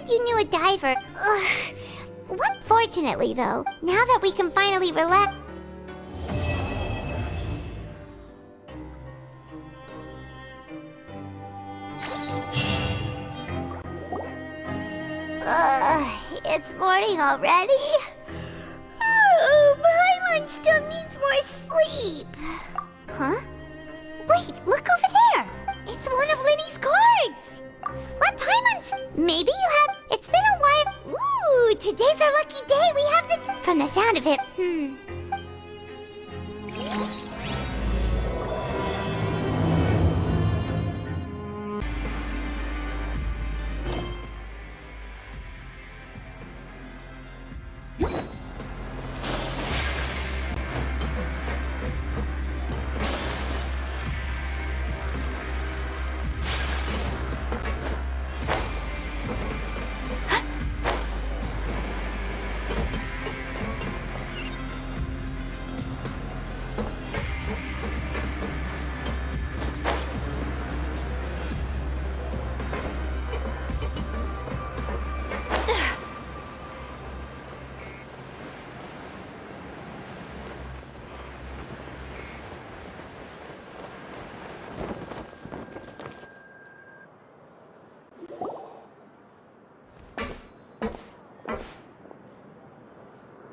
said you knew a diver. Ugh. What? Fortunately, though, now that we can finally relax. It's morning already. Oh, Paimon still needs more sleep. Huh? Wait, look over there. It's one of Linny's cards. What Paimon's? Maybe you have. It's been a while. Ooh, today's our lucky day. We have the. From the sound of it,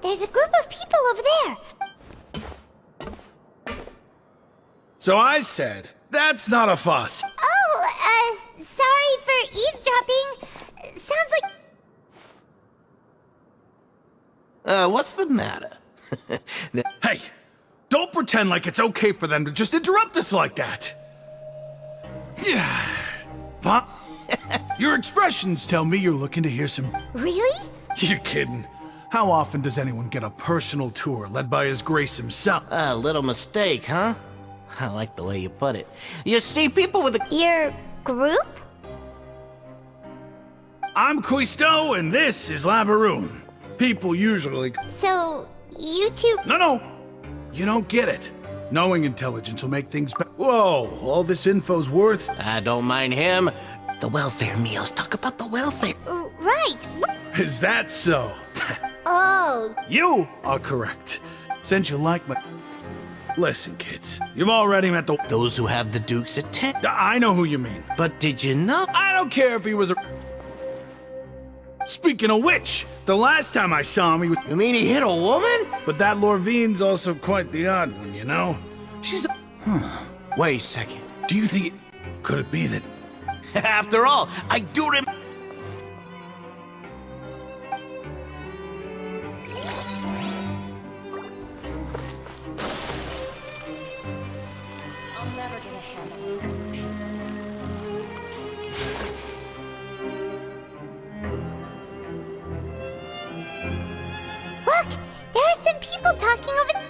There's a group of people over there. So I said, that's not a fuss. Oh, sorry for eavesdropping. Sounds like... What's the matter? Hey, don't pretend like it's okay for them to just interrupt us like that. Huh? Your expressions tell me you're looking to hear some... Really? You're kidding. How often does anyone get a personal tour led by His Grace himself? A little mistake, huh? I like the way you put it. You see, people with a... Your group? I'm Quisto, and this is Lavaroon. People usually... So, you two... No. You don't get it. Knowing intelligence will make things better. Whoa, all this info's worth... I don't mind him. The welfare meals. Talk about the welfare. Right. Is that so? Oh. You are correct. Since you like my... Listen, kids. You've already met the... Those who have the Dukes at 10. I know who you mean. But did you know? I don't care if he was a... Speaking of which, the last time I saw him, he was... You mean he hit a woman? But that Lorvine's also quite the odd one, you know? She's a... Wait a second. Do you think it... Could it be that... After all, I do remember... Look! There are some people talking over...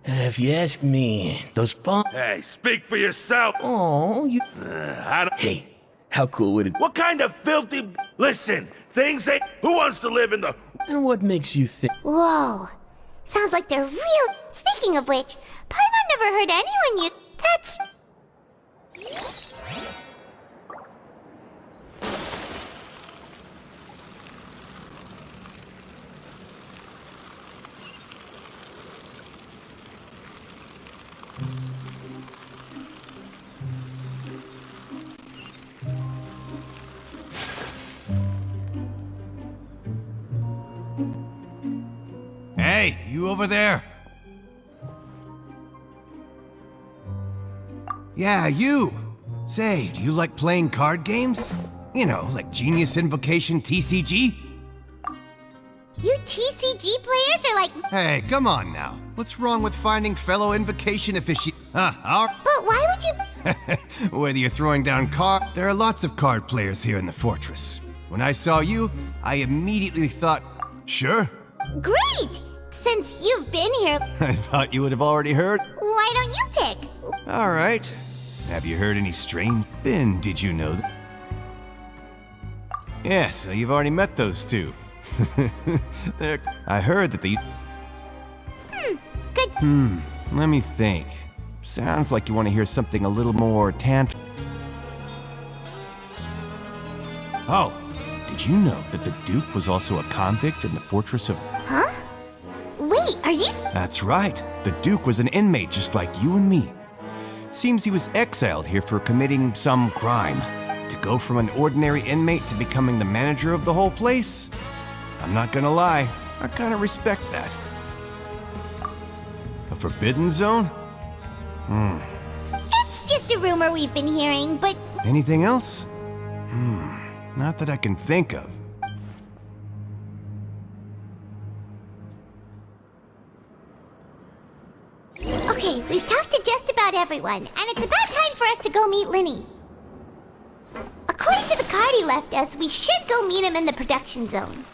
If you ask me, those bombs... Hey, speak for yourself. Oh, you... Hey, how cool would it... what kind of filthy... Listen, things ain't... Who wants to live in the... And what makes you think... Whoa. Sounds like they're real... Speaking of which, Paimon never heard anyone use... That's... Hey, you over there? Yeah, you. Say, do you like playing card games? You know, like Genius Invocation TCG? You TCG players are like... Hey, come on now. What's wrong with finding fellow Invocation aficionados? But why would you... Whether you're throwing down cards, there are lots of card players here in the fortress. When I saw you, I immediately thought, sure. Great! Since you've been here, I thought you would have already heard. why don't you pick? All right. Have you heard any strange? Then did you know that? Yeah, so you've already met those two. I heard that they... Good. Let me think. Sounds like you want to hear something a little more Oh, did you know that the Duke was also a convict in the fortress of... Huh? Wait, are you... That's right. The Duke was an inmate just like you and me. Seems he was exiled here for committing some crime. To go from an ordinary inmate to becoming the manager of the whole place? I'm not gonna lie, I kinda respect that. A forbidden zone? It's just a rumor we've been hearing, but... Anything else? Not that I can think of. Okay, we've talked to just about everyone, and it's about time for us to go meet Linny. According to the card he left us, we should go meet him in the production zone.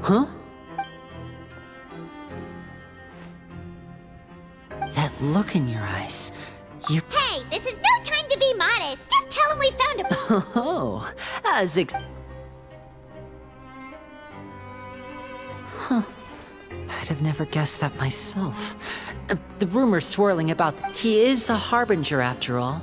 Huh? That look in your eyes. You... Hey, this is no time to be modest. Just tell him we found a... Oh, as Huh. I'd have never guessed that myself. The rumors swirling about... He is a harbinger, after all.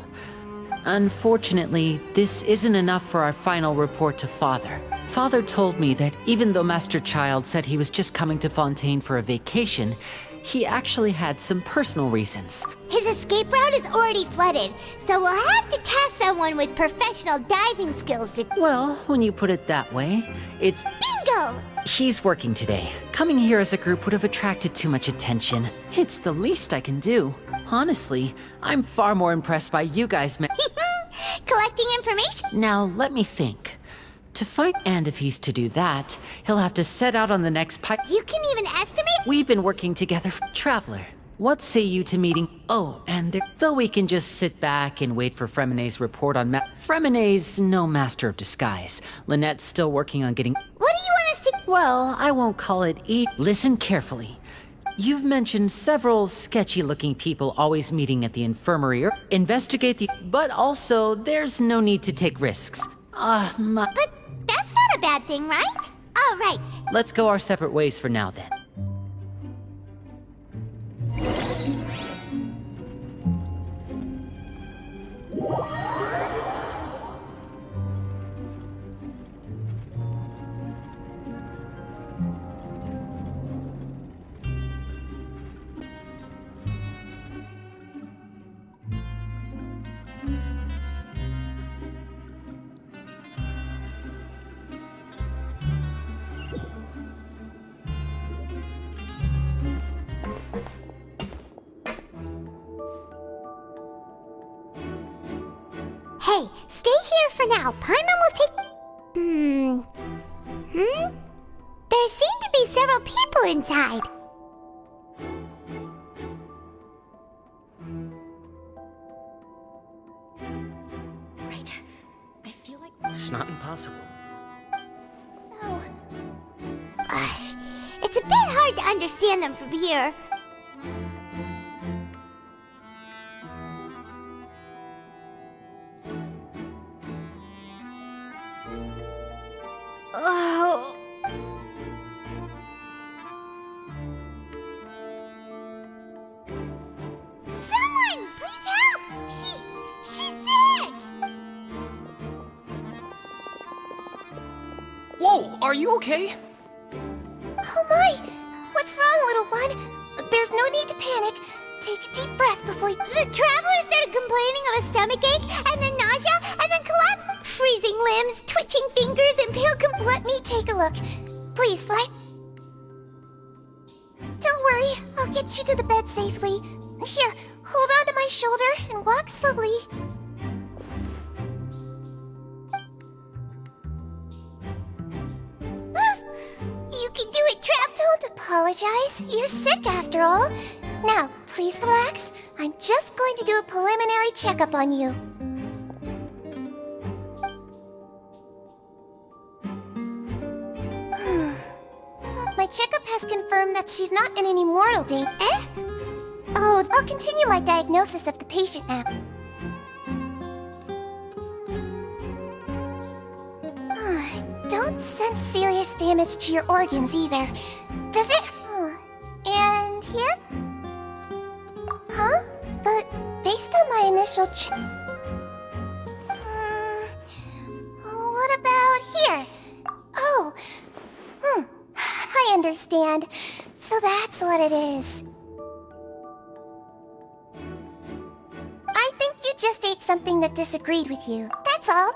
Unfortunately, this isn't enough for our final report to Father. Father told me that even though Master Child said he was just coming to Fontaine for a vacation, he actually had some personal reasons. His escape route is already flooded, so we'll have to task someone with professional diving skills to... Well, when you put it that way, it's... Bingo! He's working today. Coming here as a group would have attracted too much attention. It's the least I can do. Honestly, I'm far more impressed by you guys, Collecting information? Now, let me think. To fight and if he's to do that, he'll have to set out on the next pipe. You can even estimate? We've been working together. Traveler, what say you to meeting... Oh, and though we can just sit back and wait for Fremonet's report on Fremonet's no master of disguise. Lynette's still working on getting... What do you want to Well, I won't call it Listen carefully. You've mentioned several sketchy-looking people always meeting at the infirmary or investigate the... But also, there's no need to take risks. But that's not a bad thing, right? All right. Let's go our separate ways for now, then. Hey, stay here for now. Paimon will take... There seem to be several people inside. Right. I feel like... It's not impossible. So... it's a bit hard to understand them from here. Oh... Someone! Please help! She's sick! Whoa, are you okay? Oh my! What's wrong, little one? There's no need to panic. Take a deep breath before you... The traveler started complaining of a stomachache, and then nausea, and then collapse. Freezing limbs, twitching fingers, and pale Let me take a look. Please, Don't worry, I'll get you to the bed safely. Here, hold on to my shoulder and walk slowly. You can do it, Trap. Don't apologize. You're sick after all. Now, please relax. I'm just going to do a preliminary checkup on you. My checkup has confirmed that she's not in any mortal danger. Eh? Oh, I'll continue my diagnosis of the patient now. Don't sense serious damage to your organs either. Does it? And here? Huh? But based on my initial check... what about here? Oh. I understand. So that's what it is. I think you just ate something that disagreed with you. That's all.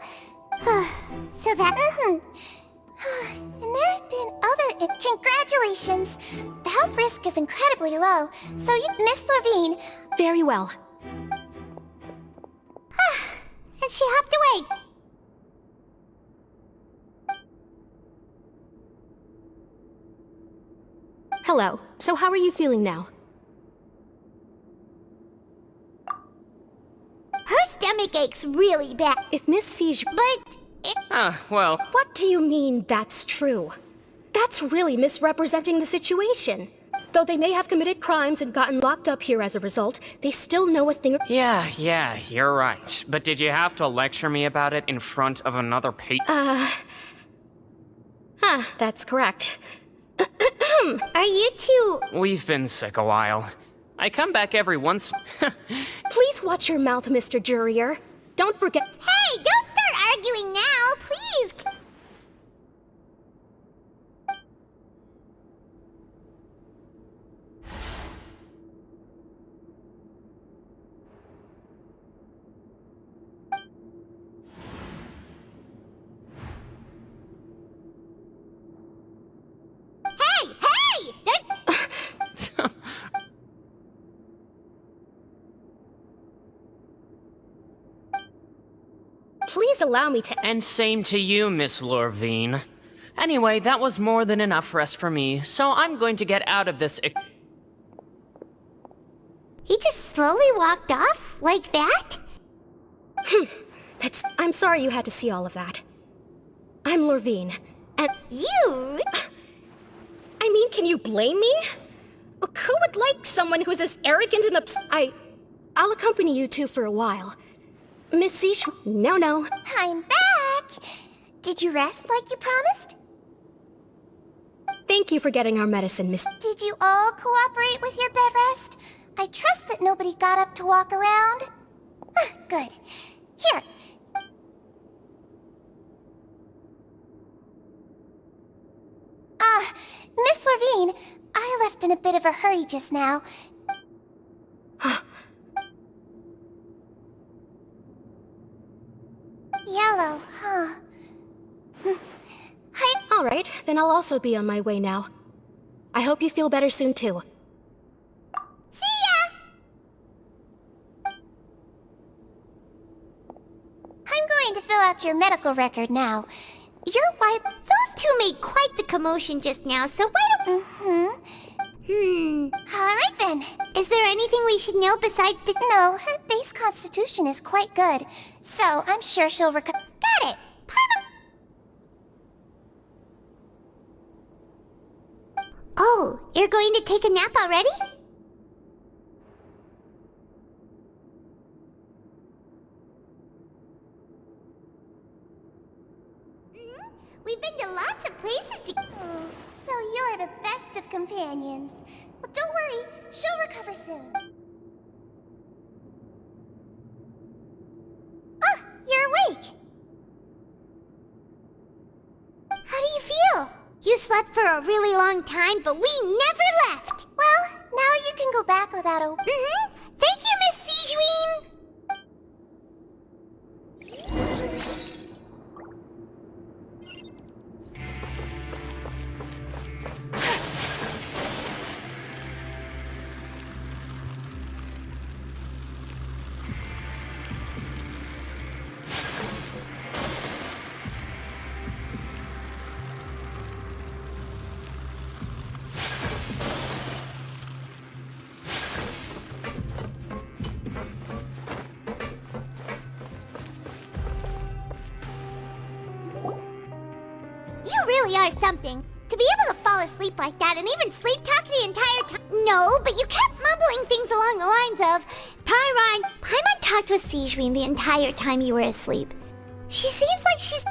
So that... And there have been other... Congratulations! The health risk is incredibly low, so you... Miss Levine... Very well. And she hopped away. Hello. So how are you feeling now? Her stomach aches really bad. If Miss sees you... But... Well... What do you mean that's true? That's really misrepresenting the situation. Though they may have committed crimes and gotten locked up here as a result, they still know a thing or... Yeah, you're right. But did you have to lecture me about it in front of another patient? That's correct. Are you two... We've been sick a while. I come back every once... Please watch your mouth, Mr. Jurrier. Don't forget... Hey, don't start arguing now, please! Hey! There's... Please allow me to... And same to you, Miss Lorvine. Anyway, that was more than enough rest for me, so I'm going to get out of this... He just slowly walked off? Like that? I'm sorry you had to see all of that. I'm Lorvine. And You... I mean, can you blame me? Who would like someone who's as arrogant and I'll accompany you two for a while. Miss Sish... No. I'm back! Did you rest like you promised? Thank you for getting our medicine, Miss... Did you all cooperate with your bed rest? I trust that nobody got up to walk around. Good. Here. Miss Levine, I left in a bit of a hurry just now. Yellow, huh? All right, then I'll also be on my way now. I hope you feel better soon, too. See ya! I'm going to fill out your medical record now. Your wife... Those two made quite the commotion just now, so why don't... Alright then. Is there anything we should know besides the... No, her base constitution is quite good. So, I'm sure she'll recover... Got it! Oh, you're going to take a nap already? We've been to lots of places Oh, so you're the best of companions. Well, don't worry, she'll recover soon. You're awake. How do you feel? You slept for a really long time, but we never left. Well, now you can go back without a... Thank you, Miss Sijuin. You really are something. To be able to fall asleep like that and even sleep talk the entire time. No, but you kept mumbling things along the lines of, Paimon talked with Sijuin the entire time you were asleep. She seems like she's...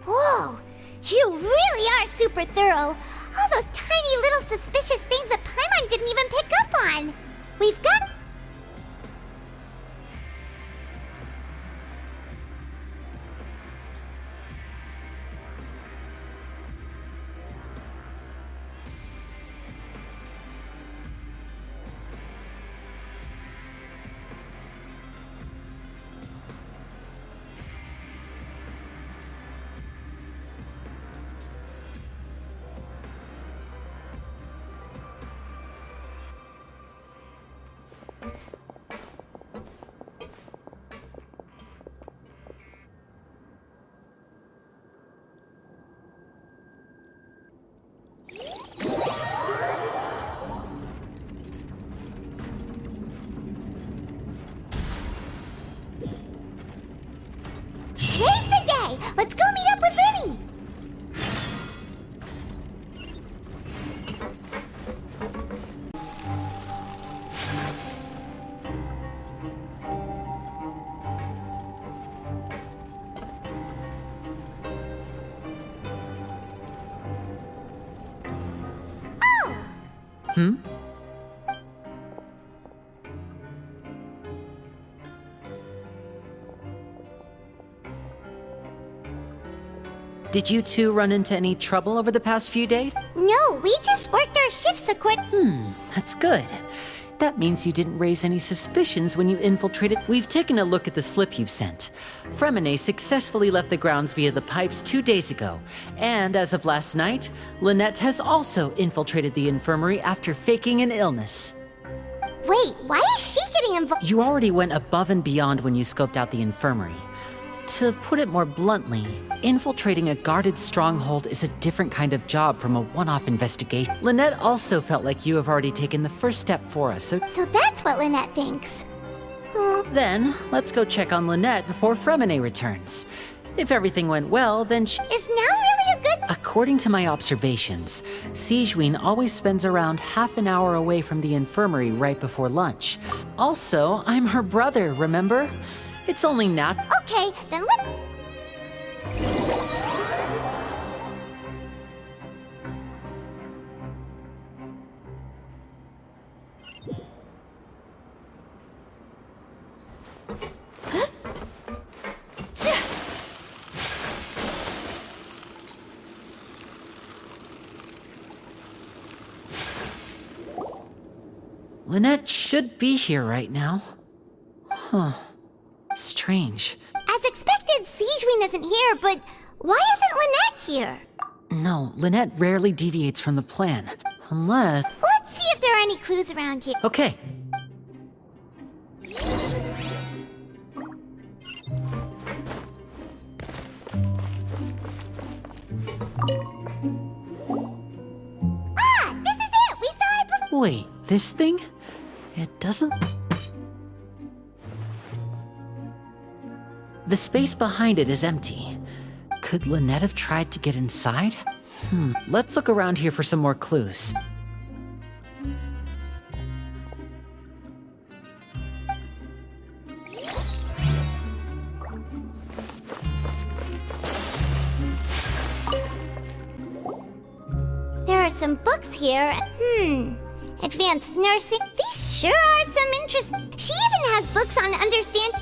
Whoa! You really are super thorough! All those tiny little suspicious things that Paimon didn't even pick up on! We've got... Today's the day! Let's go meet up with Vinny! Oh! Did you two run into any trouble over the past few days? No, we just worked our shifts according... That's good. That means you didn't raise any suspicions when you infiltrated. We've taken a look at the slip you've sent. Fremine successfully left the grounds via the pipes 2 days ago. And as of last night, Lynette has also infiltrated the infirmary after faking an illness. Wait, why is she getting involved? You already went above and beyond when you scoped out the infirmary. To put it more bluntly, infiltrating a guarded stronghold is a different kind of job from a one-off investigation. Lynette also felt like you have already taken the first step for us, so So that's what Lynette thinks. then let's go check on Lynette before Fremine returns. If everything went well, then Is now really a good... According to my observations, Sigewinne always spends around half an hour away from the infirmary right before lunch. Also, I'm her brother, remember? It's only Okay, then let... Lynette should be here right now. Huh. Strange. As expected, Sigewinne isn't here, but why isn't Lynette here? No, Lynette rarely deviates from the plan. Unless... Let's see if there are any clues around here. Okay. Ah, this is it! We saw it before! Wait, this thing? It doesn't... The space behind it is empty. Could Lynette have tried to get inside? Let's look around here for some more clues. There are some books here. Advanced nursing. These sure are some interest. She even has books on understand.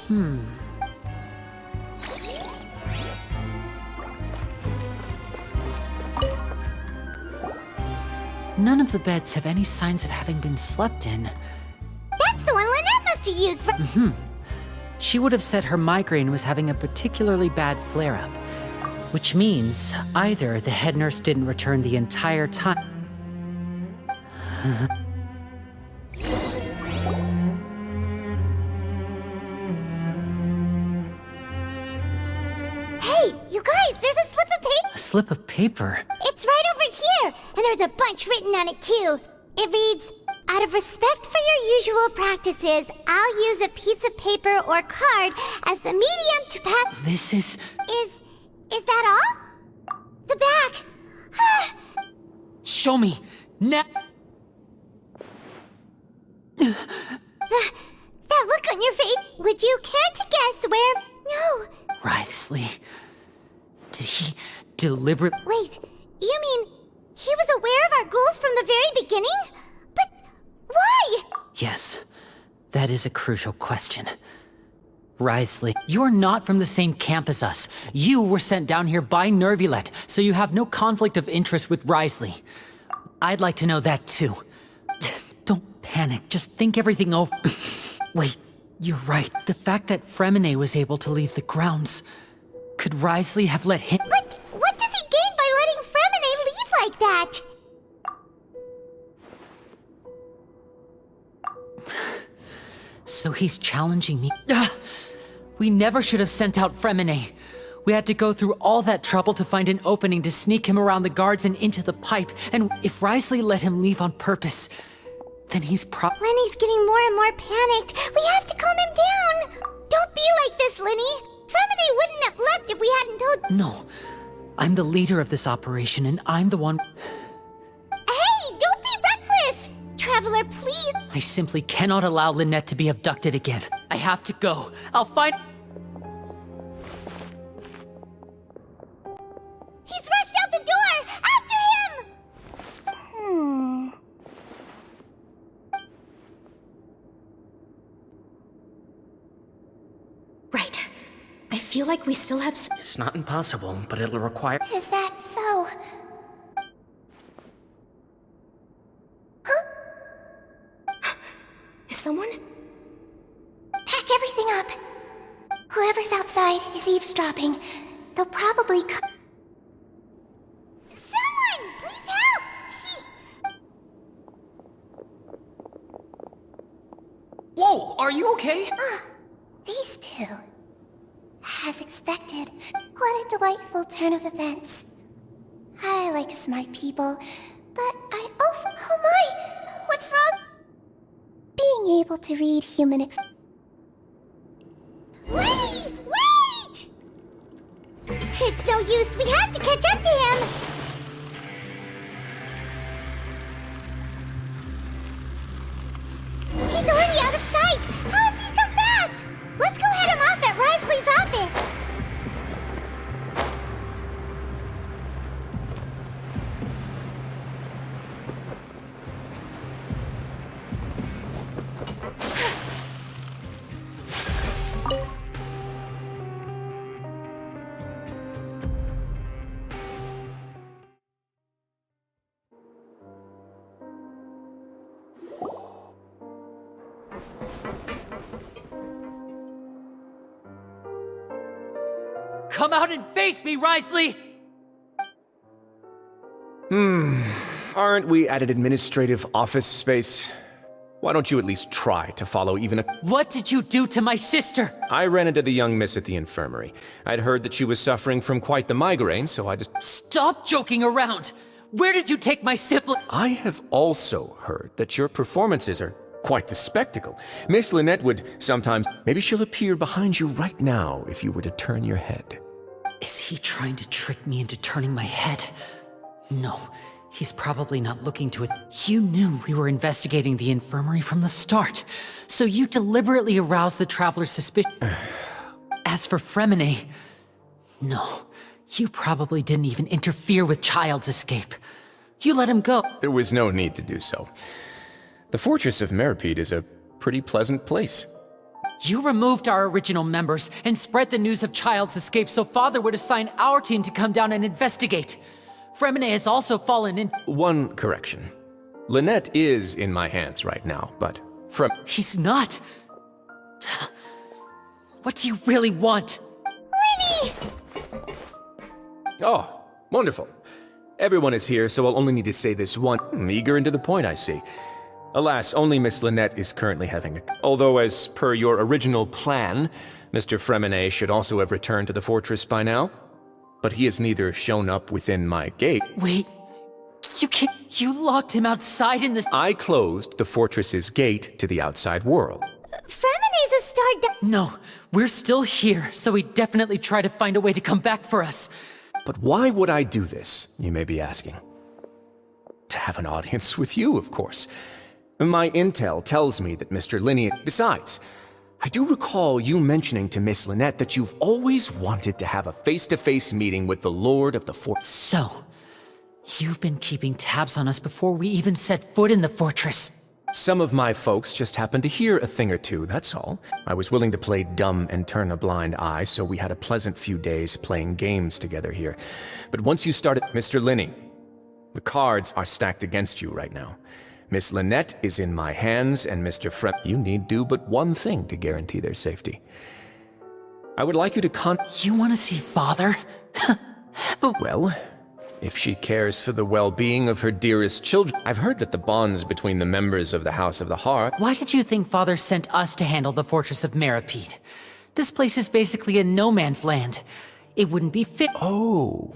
None of the beds have any signs of having been slept in. That's the one Lynette must have used for. She would have said her migraine was having a particularly bad flare-up, which means either the head nurse didn't return the entire time. Hey, you guys, there's a slip of paper. A slip of paper? It's right over here, and there's a bunch written on it too. It reads, "Out of respect for your usual practices, I'll use a piece of paper or card as the medium to pass." This is... Is that all? The back. Show me! Now! That look on your face. Would you care to guess where? No. Wriothesley. Did he deliberately... Wait, you mean he was aware of our goals from the very beginning? But why? Yes, that is a crucial question. Wriothesley, you're not from the same camp as us. You were sent down here by Nervulette, so you have no conflict of interest with Wriothesley. I'd like to know that too. Don't panic, just think everything over. Wait, you're right. The fact that Fremine was able to leave the grounds. Could Wriothesley have let him... But what does he gain by letting Fremine leave like that? So he's challenging me. We never should have sent out Fremine. We had to go through all that trouble to find an opening to sneak him around the guards and into the pipe. And if Wriothesley let him leave on purpose, then he's Lenny's getting more and more panicked. We have to calm him down. Don't be like this, Lenny. Fremine wouldn't have left if we hadn't told... No. I'm the leader of this operation, and I'm the one... Hey, don't be reckless! Traveler, please. I simply cannot allow Lynette to be abducted again. I have to go. I'll find... He's rushed out the door! After him! Right. I feel like we still have It's not impossible, but it'll require... Is that so? Is someone? Pack everything up. Whoever's outside is eavesdropping. They'll probably come. Someone! Please help! Whoa, are you okay? These two. As expected. a delightful turn of events. I like smart people, but I also... Oh my! What's wrong? Being able to read human Wait! Wait! It's no use. We have to catch up to him. He's already out of sight. How is he so fast? Let's go head him off at Risley's office. Come out and face me, Risley! Aren't we at an administrative office space? Why don't you at least try to follow even a... What did you do to my sister? I ran into the young miss at the infirmary. I'd heard that she was suffering from quite the migraine, so I just... Stop joking around! Where did you take my sibling? I have also heard that your performances are quite the spectacle. Miss Lynette would sometimes... Maybe she'll appear behind you right now if you were to turn your head. Is he trying to trick me into turning my head? No, he's probably not looking to it. You knew we were investigating the infirmary from the start, so you deliberately aroused the Traveler's suspicion. As for Fremine, no, you probably didn't even interfere with Child's escape. You let him go. There was no need to do so. The fortress of Meripede is a pretty pleasant place. You removed our original members and spread the news of Child's escape so Father would assign our team to come down and investigate. Fremine has also fallen in... One correction. Lynette is in my hands right now, but He's not. What do you really want? Lenny! Oh, wonderful. Everyone is here, so I'll only need to say this one. Eager and to the point, I see. Alas, only Miss Lynette is currently having a... Although, as per your original plan, Mr. Fremine should also have returned to the fortress by now. But he has neither shown up within my gate... Wait, you can't... You locked him outside in this... I closed the fortress's gate to the outside world. Fremine's a star... No, we're still here, so he definitely tried to find a way to come back for us. But why would I do this, you may be asking? To have an audience with you, of course. My intel tells me that Mr. Linnea... Besides, I do recall you mentioning to Miss Lynette that you've always wanted to have a face-to-face meeting with the Lord of the Fortress. So, you've been keeping tabs on us before we even set foot in the fortress. Some of my folks just happened to hear a thing or two, that's all. I was willing to play dumb and turn a blind eye, so we had a pleasant few days playing games together here. But once you started... Mr. Linney, the cards are stacked against you right now. Miss Lynette is in my hands, and Mr. You need do but one thing to guarantee their safety. I would like you to You want to see Father? But... Well, if she cares for the well-being of her dearest children... I've heard that the bonds between the members of the House of the Heart... Why did you think Father sent us to handle the fortress of Meripede? This place is basically a no-man's land. It wouldn't be fit... Oh,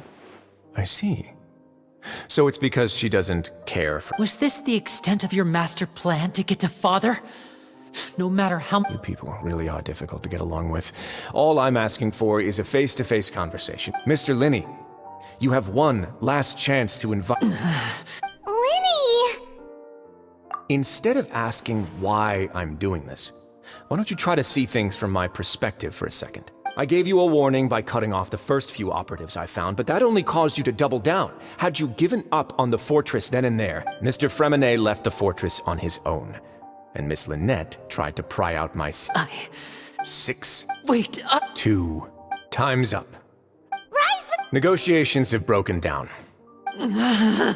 I see. So it's because she doesn't care for... Was this the extent of your master plan to get to Father? No matter how... You people really are difficult to get along with. All I'm asking for is a face-to-face conversation. Mr. Linney, you have one last chance to invite... Lenny! Instead of asking why I'm doing this, why don't you try to see things from my perspective for a second? I gave you a warning by cutting off the first few operatives I found, but that only caused you to double down. Had you given up on the fortress then and there, Mr. Fremine left the fortress on his own. And Miss Lynette tried to pry out my... 6... Wait, 2... Time's up. Risley! Negotiations have broken down. Yeah!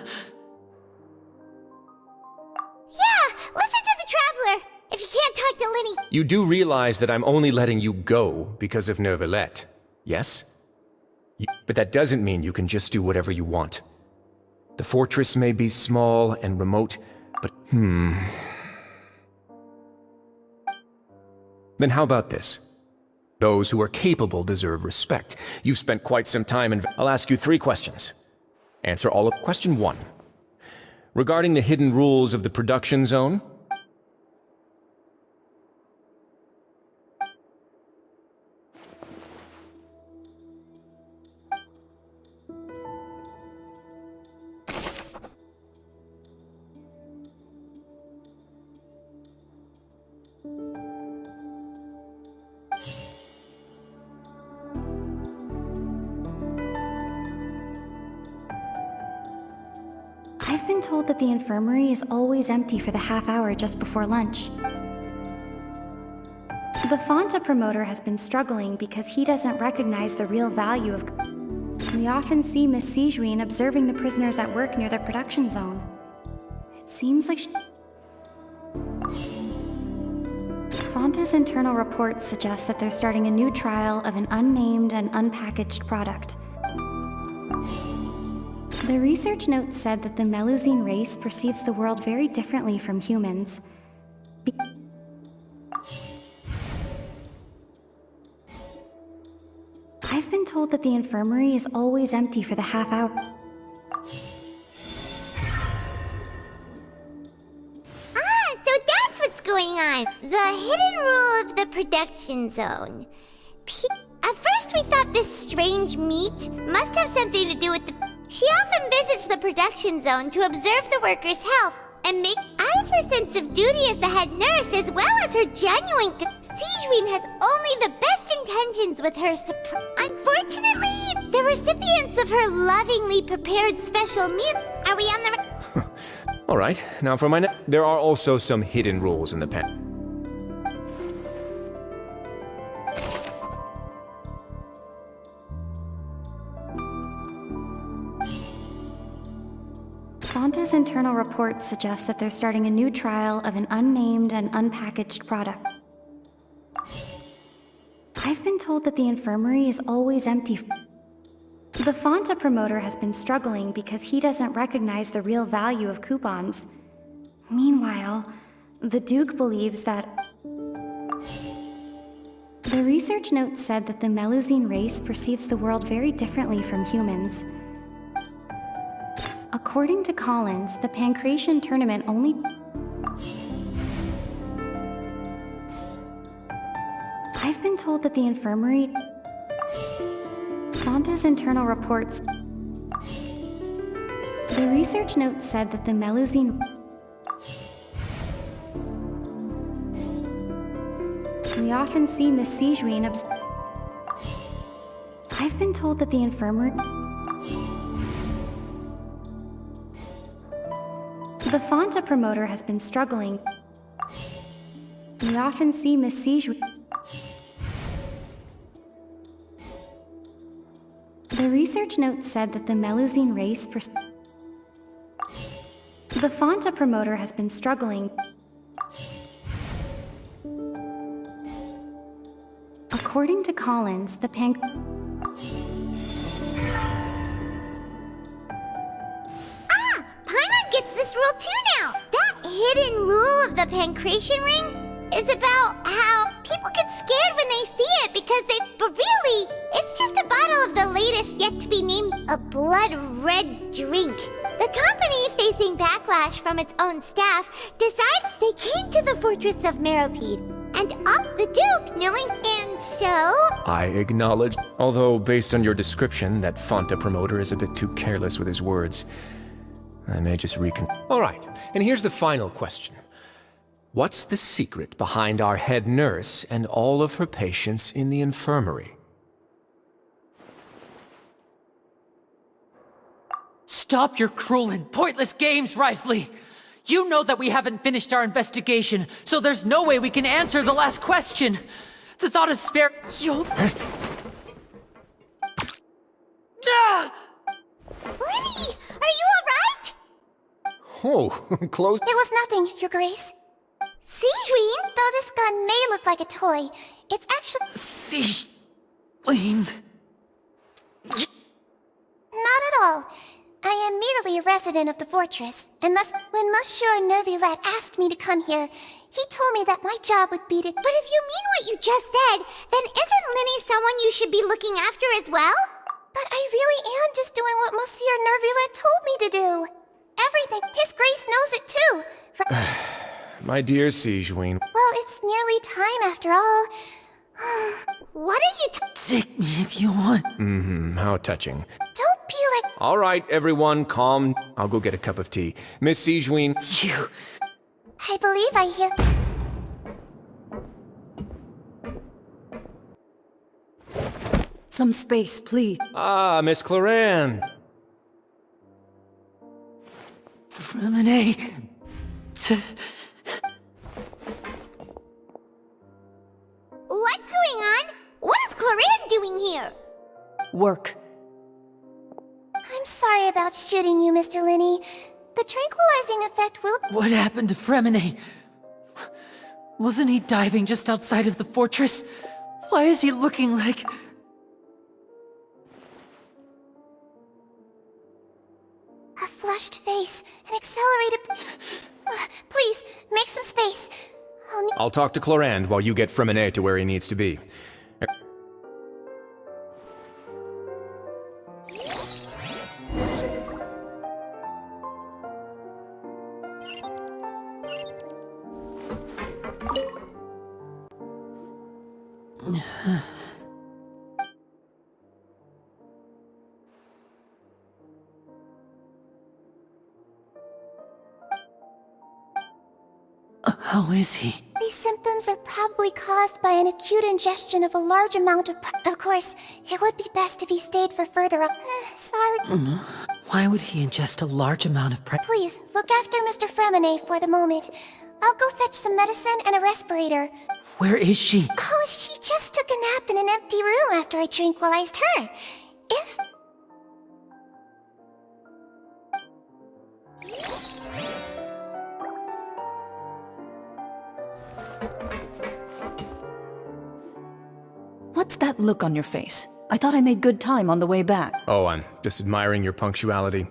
Listen to the Traveler! If you can't talk to Lenny... You do realize that I'm only letting you go because of Neuvillette, yes? But that doesn't mean you can just do whatever you want. The fortress may be small and remote, but Then how about this? Those who are capable deserve respect. You've spent quite some time in... I'll ask you 3 questions. Answer all of... Question 1. Regarding the hidden rules of the production zone, I've been told that the infirmary is always empty for the half hour just before lunch. The Fonta promoter has been struggling because he doesn't recognize the real value of... We often see Miss Sijuin observing the prisoners at work near the production zone. It seems like Fonta's internal reports suggest that they're starting a new trial of an unnamed and unpackaged product. The research note said that the Melusine race perceives the world very differently from humans. I've been told that the infirmary is always empty for the half hour. So that's what's going on. The hidden rule of the production zone. At first we thought this strange meat must have something to do with the... She often visits the production zone to observe the workers' health and make out of her sense of duty as the head nurse, as well as her genuine... Sijuin has only the best intentions with her Unfortunately, the recipients of her lovingly prepared special meal... Are we on the... Alright, now for my there are also some hidden rules in the pen. Fonta's internal reports suggest that they're starting a new trial of an unnamed and unpackaged product. I've been told that the infirmary is always empty. The Fonta promoter has been struggling because he doesn't recognize the real value of coupons. Meanwhile, the Duke believes that... The research note said that the Melusine race perceives the world very differently from humans. According to Collins, the Pancration tournament only... I've been told that the infirmary... Fonta's internal reports... The research note said that the Melusine... We often see Miss Sijuin I've been told that the infirmary... The Fonta promoter has been struggling. We often see Miss Sijuin... The research note said that the Melusine race The Fonta promoter has been struggling. According to Collins, the Paimon gets this rule too now! That hidden rule of the Pancration ring is about how people get scared when they see it because but really, it's just a bottle of the latest yet-to-be-named a blood-red drink. The company, facing backlash from its own staff, decided they came to the fortress of Meropide and up the Duke, knowing, and so... I acknowledge, although based on your description, that Fonta promoter is a bit too careless with his words. I may just Alright, and here's the final question. What's the secret behind our head nurse and all of her patients in the infirmary? Stop your cruel and pointless games, Risley! You know that we haven't finished our investigation, so there's no way we can answer the last question! The thought of You'll... Lenny, are you alright? Oh, close. It was nothing, Your Grace. Sijuin, though this gun may look like a toy, it's actually... Sijuin... Not at all. I am merely a resident of the fortress, and thus, when Monsieur Nervulet asked me to come here, he told me that my job would be to... But if you mean what you just said, then isn't someone you should be looking after as well? But I really am just doing what Monsieur Nervillette told me to do. Everything. His Grace knows it too. My dear Sigewinne. Well, it's nearly time after all. What are you Take me if you want. How touching. Don't be like... All right, everyone, calm. I'll go get a cup of tea. Miss Sigewinne. You. I believe I hear... Some space, please. Ah, Miss Cloran. Freminet. What's going on? What is Cloran doing here? Work. I'm sorry about shooting you, Mr. Linney. The tranquilizing effect will... What happened to Freminet? Wasn't he diving just outside of the fortress? Why is he looking like... A flushed face, an accelerated... Please, make some space. I'll talk to Clorand while you get Freminet to where he needs to be. How is he? These symptoms are probably caused by an acute ingestion of a large amount of... Of course, it would be best if he stayed for further... Sorry. Why would he ingest a large amount of Please, look after Mr. Freminet for the moment. I'll go fetch some medicine and a respirator. Where is she? Oh, she just took a nap in an empty room after I tranquilized her. If... What's that look on your face? I thought I made good time on the way back. Oh, I'm just admiring your punctuality.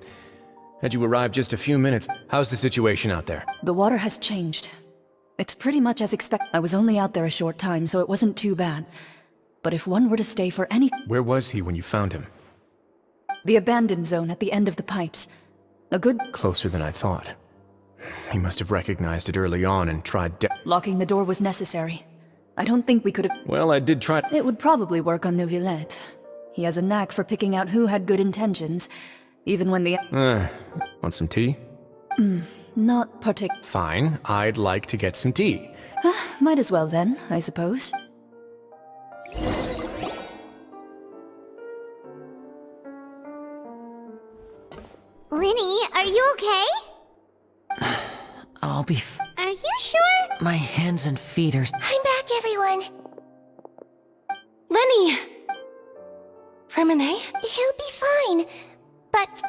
Had you arrived just a few minutes, how's the situation out there? The water has changed. It's pretty much as expected. I was only out there a short time, so it wasn't too bad. But if one were to stay for any... Where was he when you found him? The abandoned zone at the end of the pipes. A good... Closer than I thought. He must have recognized it early on and tried Locking the door was necessary. I don't think we could have... Well, I did try... It would probably work on Neuvillette. He has a knack for picking out who had good intentions, even when the... Want some tea? Not Fine, I'd like to get some tea. Might as well then, I suppose. Linny, are you okay? I'll be Are you sure? My hands and feet are... I'm back, everyone. Lenny! Freminet? He'll be fine, but...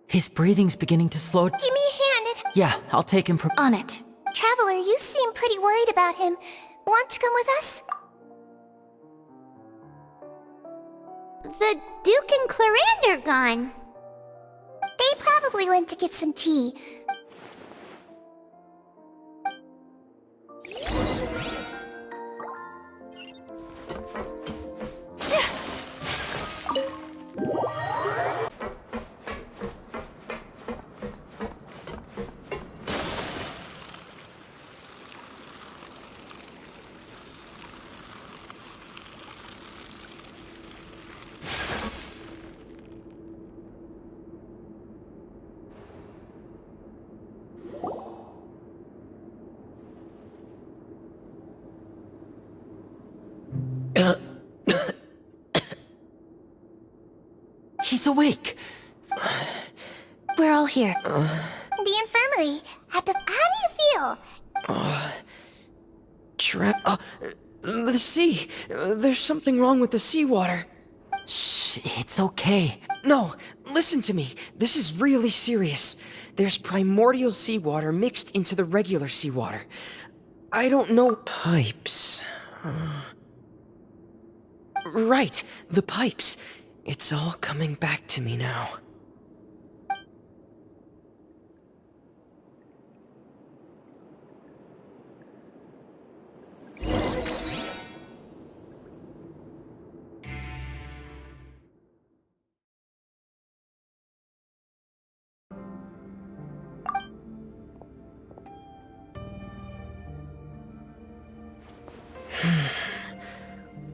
His breathing's beginning to slow... Give me a hand and... Yeah, I'll take him from... On it. Traveler, you seem pretty worried about him. Want to come with us? The Duke and Clorand are gone. They probably went to get some tea. He's awake. We're all here. The infirmary. How do you feel? The sea. There's something wrong with the seawater. Shh, it's okay. No, listen to me. This is really serious. There's primordial seawater mixed into the regular seawater. I don't know... Pipes... Right, the pipes. It's all coming back to me now.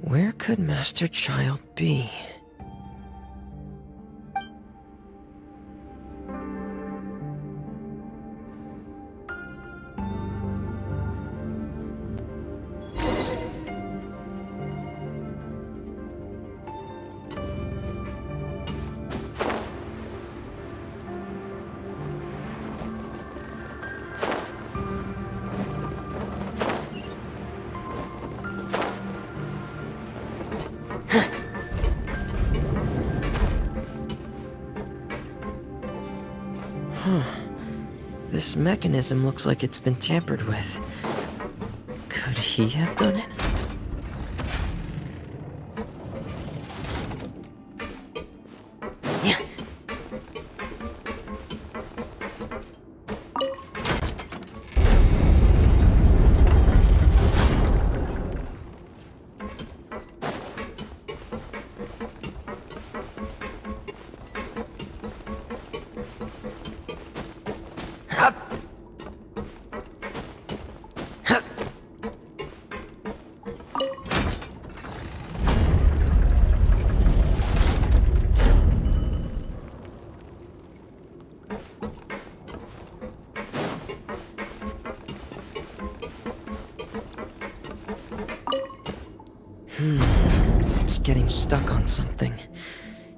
Where could Master Child be? This mechanism looks like it's been tampered with. Could he have done it? Yeah. It's getting stuck on something.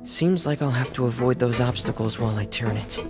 Seems like I'll have to avoid those obstacles while I turn it.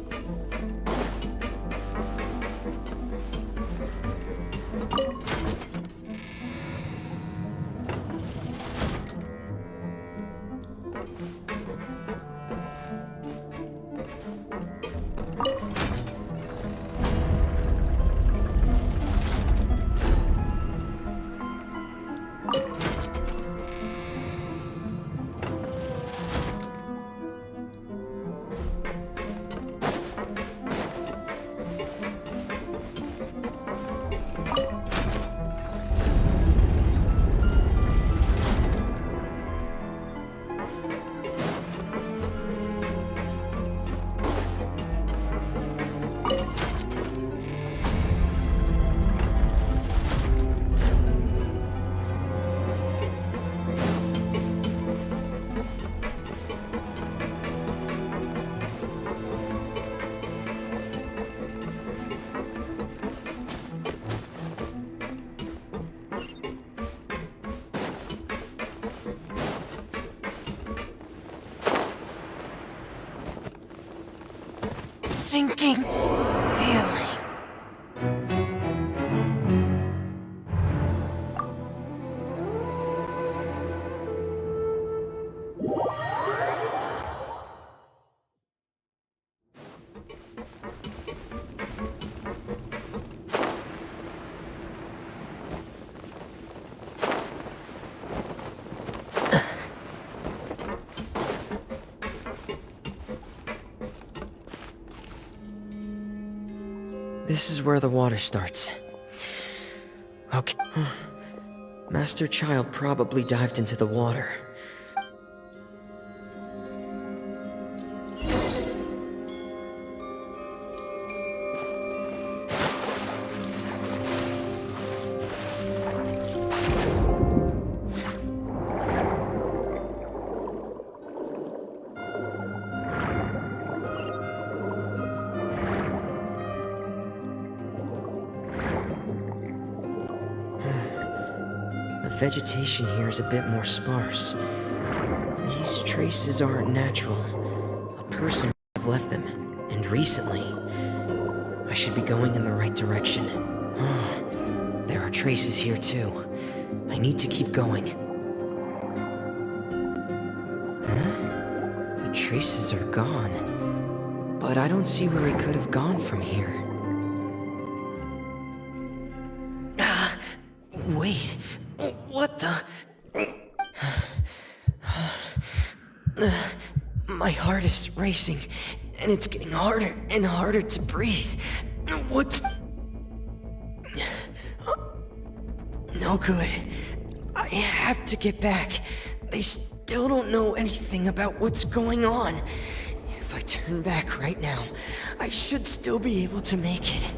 Sinking feeling. This is where the water starts. Okay. Master Child probably dived into the water. The vegetation here is a bit more sparse. These traces aren't natural. A person might have left them, and recently. I should be going in the right direction. There are traces here too. I need to keep going. Huh? The traces are gone. But I don't see where he could have gone from here. Wait. What the? My heart is racing, and it's getting harder and harder to breathe. What's... No good. I have to get back. They still don't know anything about what's going on. If I turn back right now, I should still be able to make it.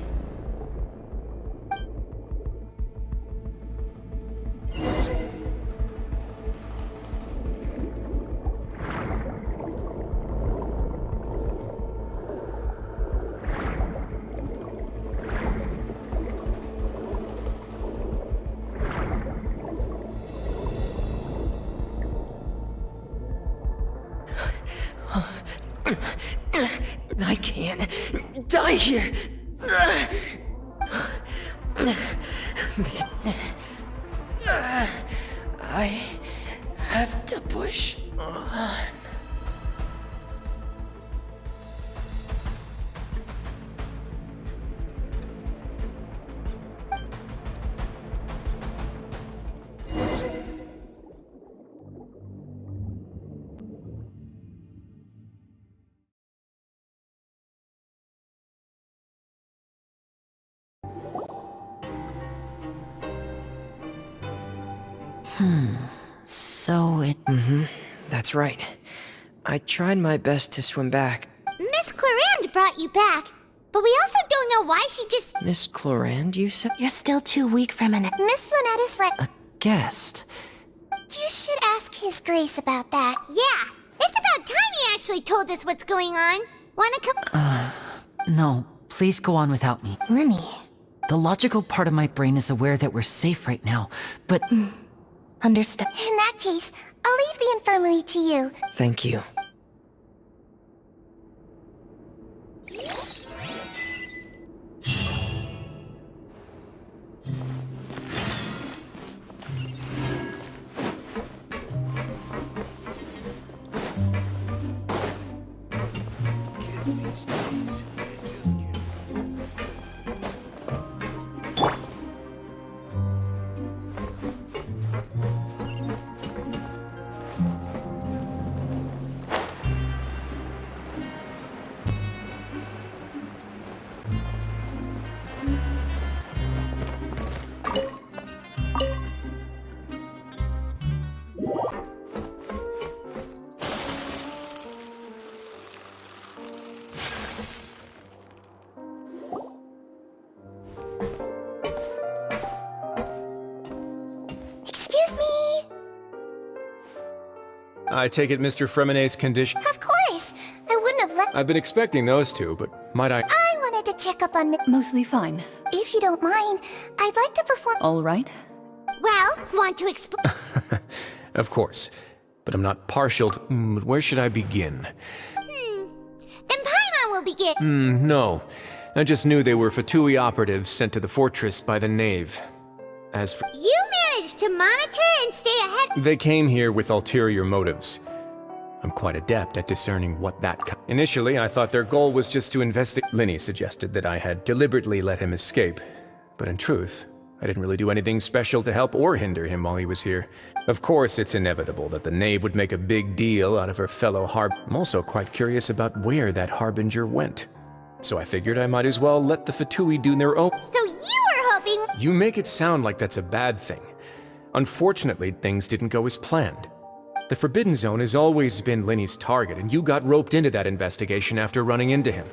I can't die here. I have to push on. So it... That's right. I tried my best to swim back. Miss Clarande brought you back, but we also don't know why she just... Miss Clarande, you said? You're still too weak for Miss Lynette is right. a guest. You should ask His Grace about that. Yeah, it's about time he actually told us what's going on. Wanna come... No, please go on without me. Lenny. The logical part of my brain is aware that we're safe right now, but... Understood. In that case, I'll leave the infirmary to you. Thank you. I take it Mr. Fremonet's condition... Of course! I wouldn't have let... I've been expecting those two, but might I... I wanted to check up on... Mostly fine. If you don't mind, I'd like to perform... All right. Well, want to explain... Of course. But I'm not partial to... where should I begin? Then Paimon will begin... No. I just knew they were Fatui operatives sent to the fortress by the Knave. As for... You managed to monitor and stay ahead... They came here with ulterior motives. I'm quite adept at discerning what that... Initially, I thought their goal was just to investigate... Linny suggested that I had deliberately let him escape. But in truth, I didn't really do anything special to help or hinder him while he was here. Of course, it's inevitable that the Knave would make a big deal out of her fellow I'm also quite curious about where that Harbinger went. So I figured I might as well let the Fatui do their own... So you were hoping... You make it sound like that's a bad thing. Unfortunately, things didn't go as planned. The Forbidden Zone has always been Linny's target, and you got roped into that investigation after running into him.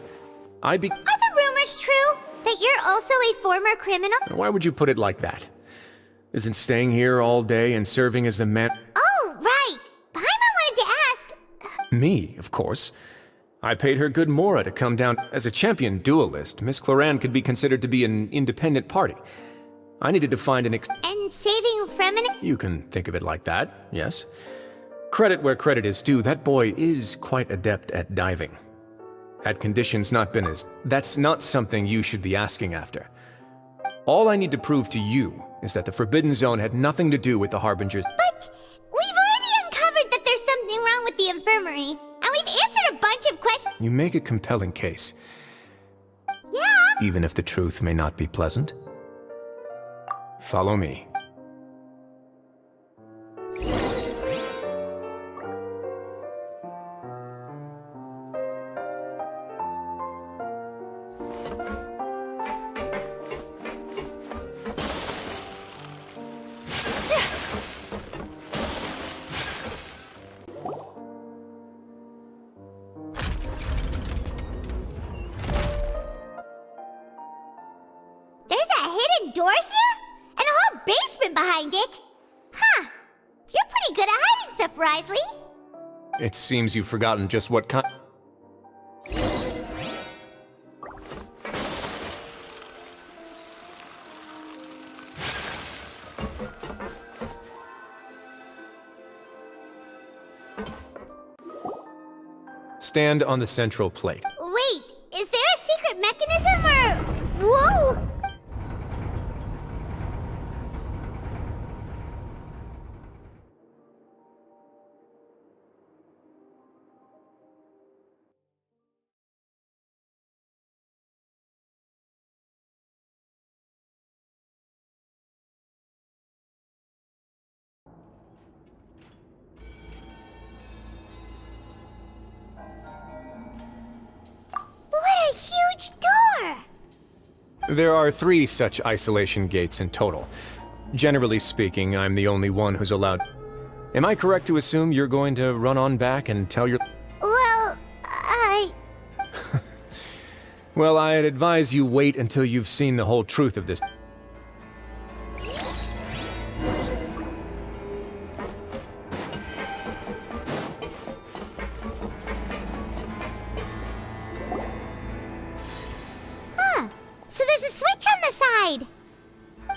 Are the rumors true? That you're also a former criminal? Why would you put it like that? Isn't staying here all day and serving as the man... Oh, right! Paimon wanted to ask... Me, of course. I paid her good mora to come down. As a champion duelist, Miss Clarande could be considered to be an independent party. I needed to find an And saving Fremonete? You can think of it like that, yes. Credit where credit is due, that boy is quite adept at diving. Had conditions not been as... That's not something you should be asking after. All I need to prove to you is that the Forbidden Zone had nothing to do with the Harbingers. But we've already uncovered that there's something wrong with the infirmary, and we've answered a bunch of questions. You make a compelling case. Yeah? Even if the truth may not be pleasant. Follow me. door here? And a whole basement behind it? Huh. You're pretty good at hiding stuff, Risley. It seems you've forgotten just what kind. Stand on the central plate. Wait, is there a secret mechanism or... Whoa! What a huge door! There are 3 such isolation gates in total. Generally speaking, I'm the only one who's allowed. Am I correct to assume you're going to run on back and tell your... Well, Well, I'd advise you wait until you've seen the whole truth of this. So there's a switch on the side.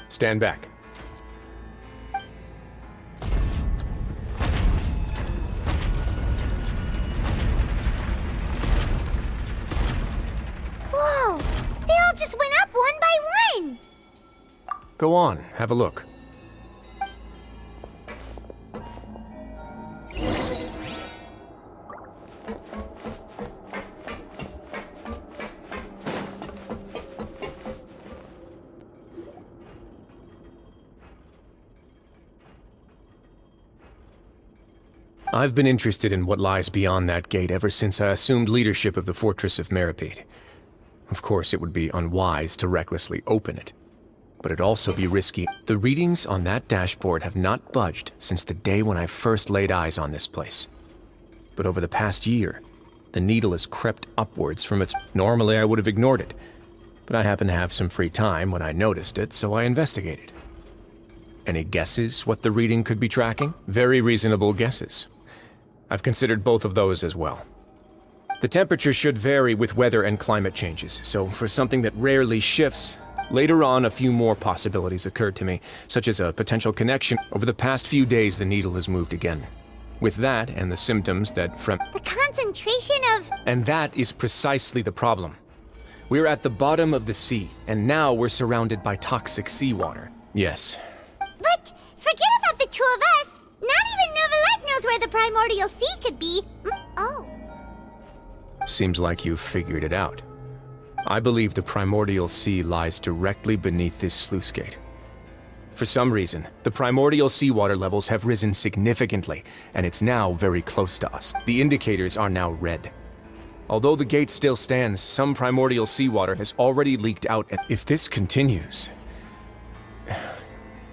Stand back. Whoa! They all just went up one by one. Go on, have a look. I've been interested in what lies beyond that gate ever since I assumed leadership of the Fortress of Meripede. Of course, it would be unwise to recklessly open it, but it'd also be risky. The readings on that dashboard have not budged since the day when I first laid eyes on this place. But over the past year, the needle has crept upwards from its... Normally, I would have ignored it, but I happened to have some free time when I noticed it, so I investigated. Any guesses what the reading could be tracking? Very reasonable guesses. I've considered both of those as well. The temperature should vary with weather and climate changes, so for something that rarely shifts, later on a few more possibilities occurred to me, such as a potential connection. Over the past few days, the needle has moved again. With that and the symptoms that from... The concentration of... And that is precisely the problem. We're at the bottom of the sea, and now we're surrounded by toxic seawater. Yes. But forget about the two of us. Not even Novelette knows where the primordial sea could be. Oh. Seems like you've figured it out. I believe the primordial sea lies directly beneath this sluice gate. For some reason, the primordial seawater levels have risen significantly, and it's now very close to us. The indicators are now red. Although the gate still stands, some primordial seawater has already leaked out, and if this continues...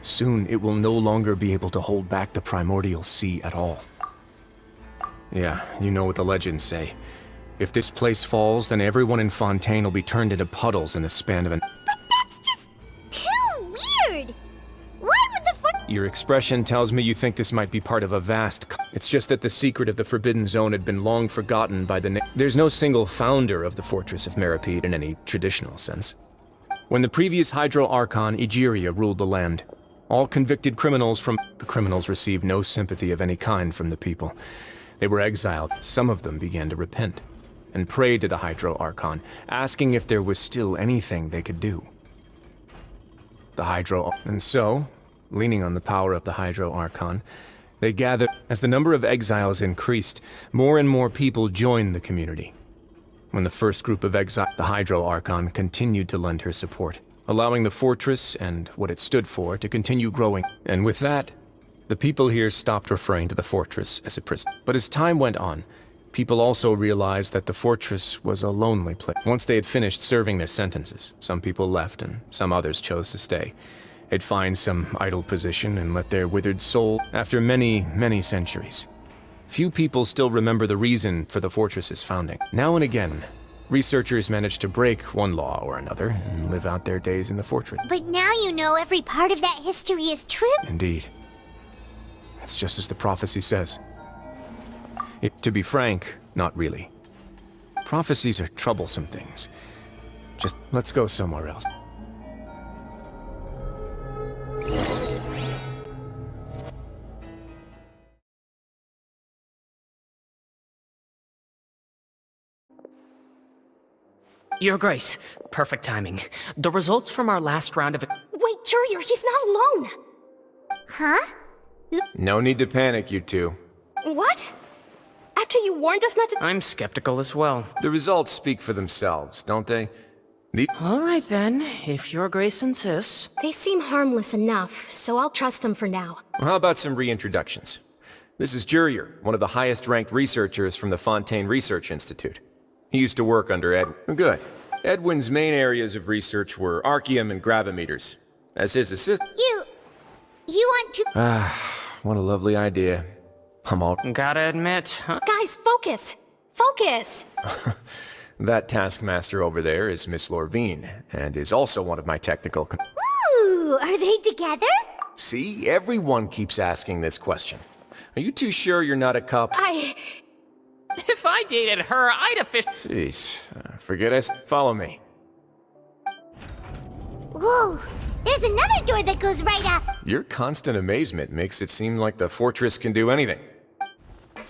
soon it will no longer be able to hold back the primordial sea at all. Yeah, you know what the legends say. If this place falls, then everyone in Fontaine will be turned into puddles in the span of an... But that's just too weird! Why would the Your expression tells me you think this might be part of a vast... It's just that the secret of the Forbidden Zone had been long forgotten by the... There's no single founder of the Fortress of Meripede in any traditional sense. When the previous Hydro Archon, Egeria, ruled the land, all convicted criminals from... The criminals received no sympathy of any kind from the people. They were exiled. Some of them began to repent and prayed to the Hydro Archon, asking if there was still anything they could do. The Hydro... And so, leaning on the power of the Hydro Archon, they gathered... As the number of exiles increased, more and more people joined the community. When the first group of exiles... The Hydro Archon continued to lend her support, allowing the fortress and what it stood for to continue growing. And with that, the people here stopped referring to the fortress as a prison. But as time went on, people also realized that the fortress was a lonely place. Once they had finished serving their sentences, some people left and some others chose to stay. They'd find some idle position and let their withered soul... After many, many centuries, few people still remember the reason for the fortress's founding. Now and again, Researchers managed to break one law or another and live out their days in the fortress. But now you know every part of that history is true. Indeed. It's just as the prophecy says. To be frank, not really. Prophecies are troublesome things. Just let's go somewhere else. Your Grace, perfect timing. The results from our last round of... Wait, Jurier, he's not alone! Huh? No need to panic, you two. What? After you warned us not to... I'm skeptical as well. The results speak for themselves, don't they? All right then, if Your Grace insists. They seem harmless enough, so I'll trust them for now. Well, how about some reintroductions? This is Jurier, one of the highest-ranked researchers from the Fontaine Research Institute. He used to work under Edwin. Good. Edwin's main areas of research were archaeum and gravimeters. As his assistant... You want to... What a lovely idea. I'm all... Gotta admit, huh? Guys, focus! Focus! That taskmaster over there is Miss Lorvine, and is also one of my technical... Ooh, are they together? See? Everyone keeps asking this question. Are you too sure you're not a cop? If I dated her, I'd Jeez. Forget it. Follow me. Whoa! There's another door that goes right up! Your constant amazement makes it seem like the fortress can do anything. But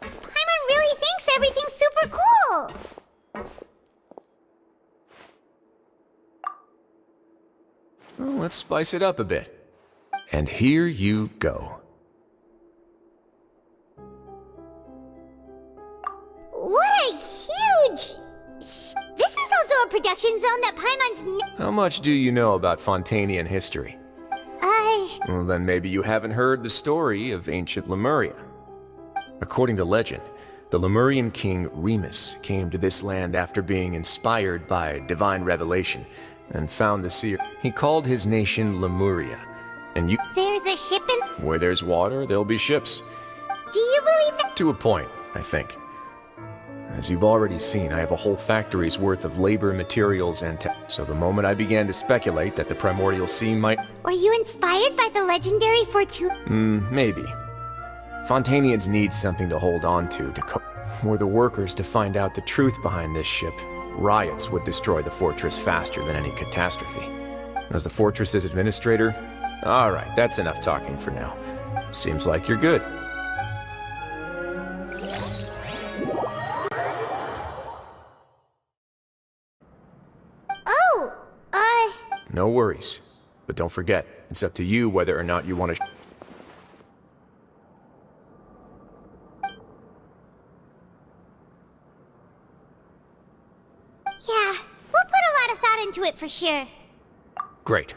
Paimon really thinks everything's super cool! Well, let's spice it up a bit. And here you go. What a huge... This is also a production zone that Paimon's... How much do you know about Fontainian history? Well, then maybe you haven't heard the story of ancient Lemuria. According to legend, the Lemurian king Remus came to this land after being inspired by divine revelation and found the seer. He called his nation Lemuria. And There's a ship in... Where there's water, there'll be ships. Do you believe that... To a point, I think. As you've already seen, I have a whole factory's worth of labor, materials, and tech. So the moment I began to speculate that the primordial sea might... Were you inspired by the legendary Fortune? Maybe. Fontainians need something to hold on to cope. Were the workers to find out the truth behind this ship, riots would destroy the fortress faster than any catastrophe. As the fortress's administrator... Alright, that's enough talking for now. Seems like you're good. No worries. But don't forget, it's up to you whether or not you want to... Yeah, we'll put a lot of thought into it for sure. Great.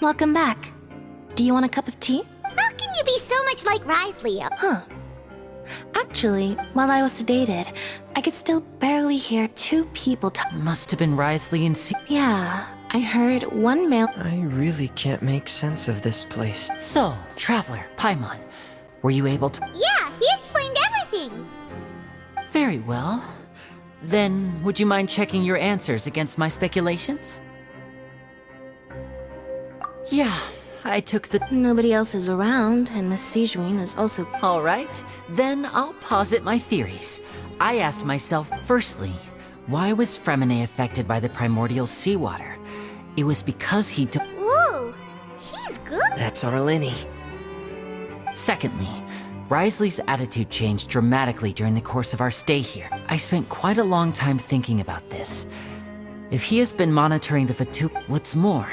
Welcome back. Do you want a cup of tea? How can you be so much like Leo? Huh. Actually, while I was sedated, I could still barely hear two people talk. Must have been Risley and Yeah, I heard one male. I really can't make sense of this place. So, Traveler, Paimon, were you able to... Yeah, he explained everything. Very well. Then, would you mind checking your answers against my speculations? Yeah, I took the... Nobody else is around, and Miss Sijuin is also... All right, then I'll posit my theories. I asked myself, firstly, why was Fremine affected by the primordial seawater? It was because he took... Ooh, he's good. That's our Lenny. Secondly, Risley's attitude changed dramatically during the course of our stay here. I spent quite a long time thinking about this. If he has been monitoring the Fatu... What's more,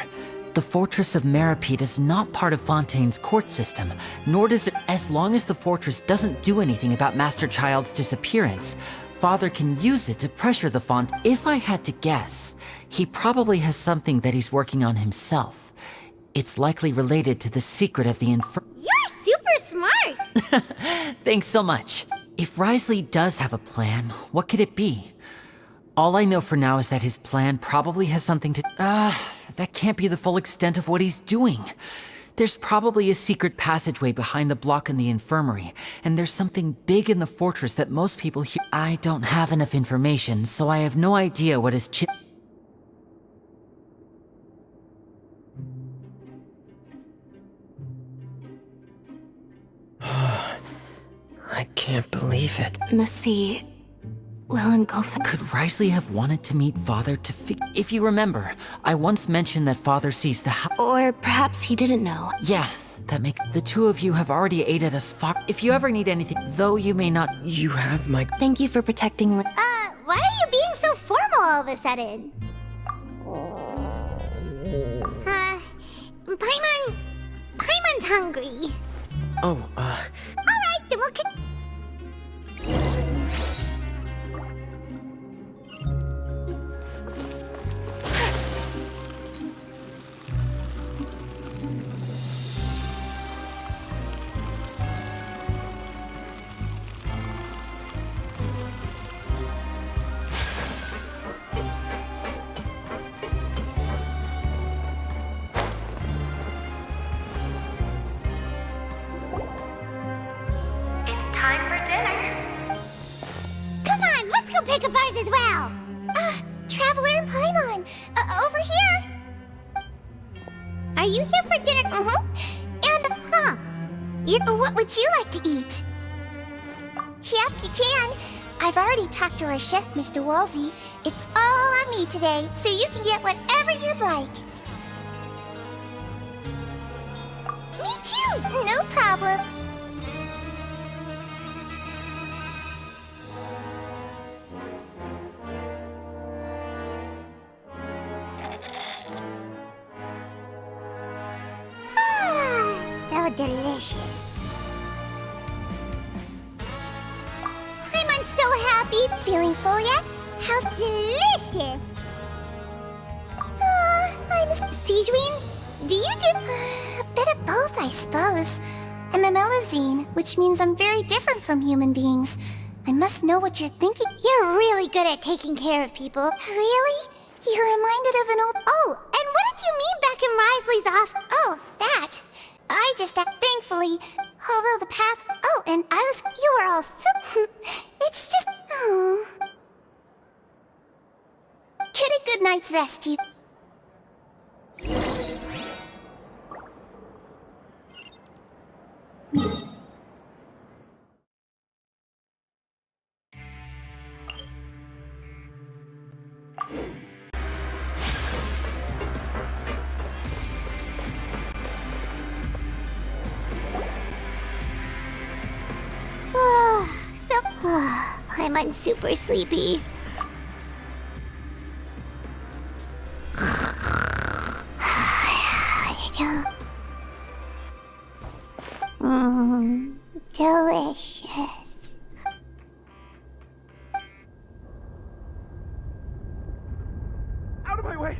the Fortress of Meripede is not part of Fontaine's court system, nor does it... As long as the fortress doesn't do anything about Master Child's disappearance, Father can use it to pressure the font. If I had to guess, he probably has something that he's working on himself. It's likely related to the secret of the You're super smart! Thanks so much. If Risley does have a plan, what could it be? All I know for now is that his plan probably has something to... that can't be the full extent of what he's doing. There's probably a secret passageway behind the block in the infirmary, and there's something big in the fortress that most people here... I don't have enough information, so I have no idea what his I can't believe it. The sea will engulf... Could Risley have wanted to meet Father to If you remember, I once mentioned that Father sees the house... Or perhaps he didn't know. Yeah, that makes... The two of you have already aided us far... If you ever need anything, though you may not... You have my... Thank you for protecting... Why are you being so formal all of a sudden? Paimon's hungry. Oh, Alright, then we'll... pick up ours as well. Traveler and Paimon, over here. Are you here for dinner? And, what would you like to eat? Yep, you can. I've already talked to our chef, Mr. Wolsey. It's all on me today, so you can get whatever you'd like. Me too, no problem. So delicious. I'm so happy. Feeling full yet? How's delicious? I'm Sijuin. Do you do a bit of both, I suppose? I'm a Melazine, which means I'm very different from human beings. I must know what you're thinking. You're really good at taking care of people. Really? You're reminded of an old... Oh, and what did you mean back in Risley's off... Oh, that. I just act thankfully. Although the path... Oh, and I was... You were all so... It's just... Oh. Get a good night's rest, you... I'm super sleepy. Delicious. Out of my way!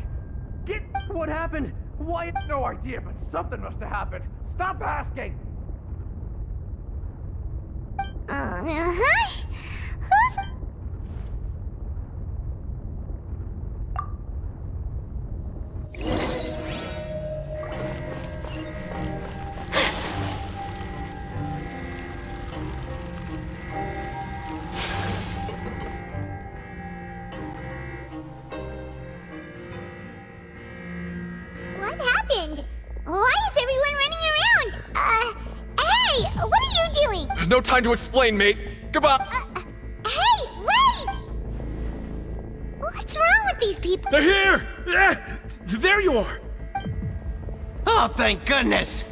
Get... What happened? Why? No idea, but something must have happened. Stop asking! What happened? Why is everyone running around? Hey! What are you doing? No time to explain, mate. Goodbye. Hey, wait! What's wrong with these people? They're here! Yeah, there you are! Oh, thank goodness!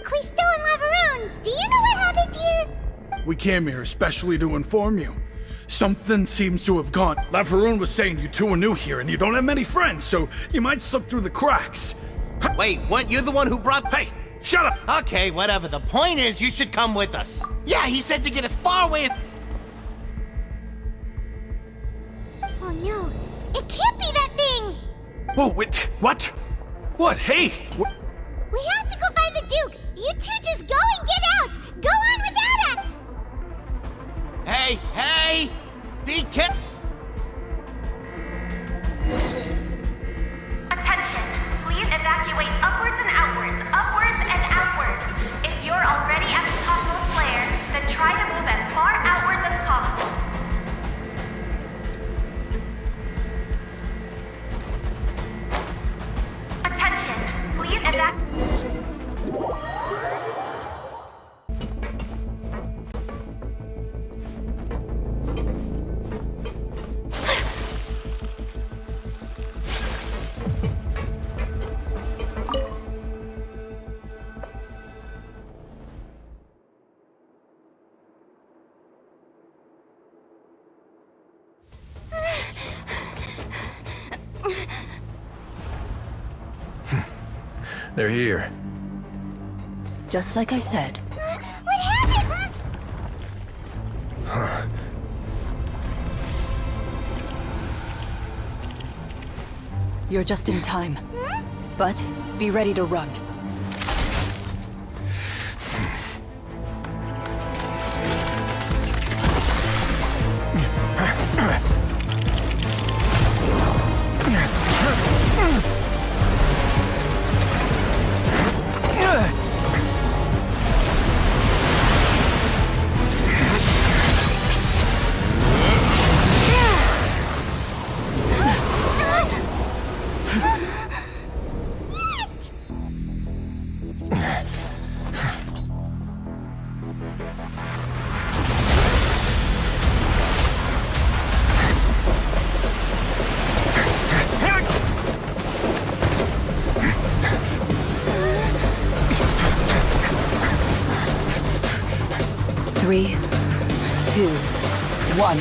Quisto and Laveroon, do you know what happened here? We came here especially to inform you. Something seems to have gone. Laveroon was saying you two are new here and you don't have many friends, so you might slip through the cracks. Wait, weren't you the one who brought... Hey, shut up! Okay, whatever. The point is, you should come with us. Yeah, he said to get as far away as... no, it can't be that thing! Whoa, wait, what? What? Hey! We have to go find the Duke! You two just go and get out! Go on without us! Hey! Be careful! Attention! Please evacuate upwards and outwards, upwards and outwards. If you're already at the topmost layer, then try to move as far outwards as possible. Attention! Please evacuate... They're here. Just like I said. What happened? Huh. You're just in time. But be ready to run. Three, 2, 1.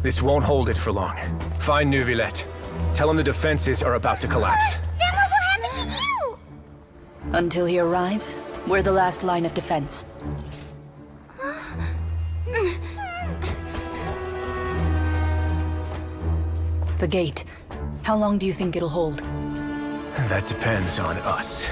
This won't hold it for long. Find Neuvillette. Tell him the defenses are about to collapse. Then what will happen to you? Until he arrives, we're the last line of defense. The gate. How long do you think it'll hold? That depends on us.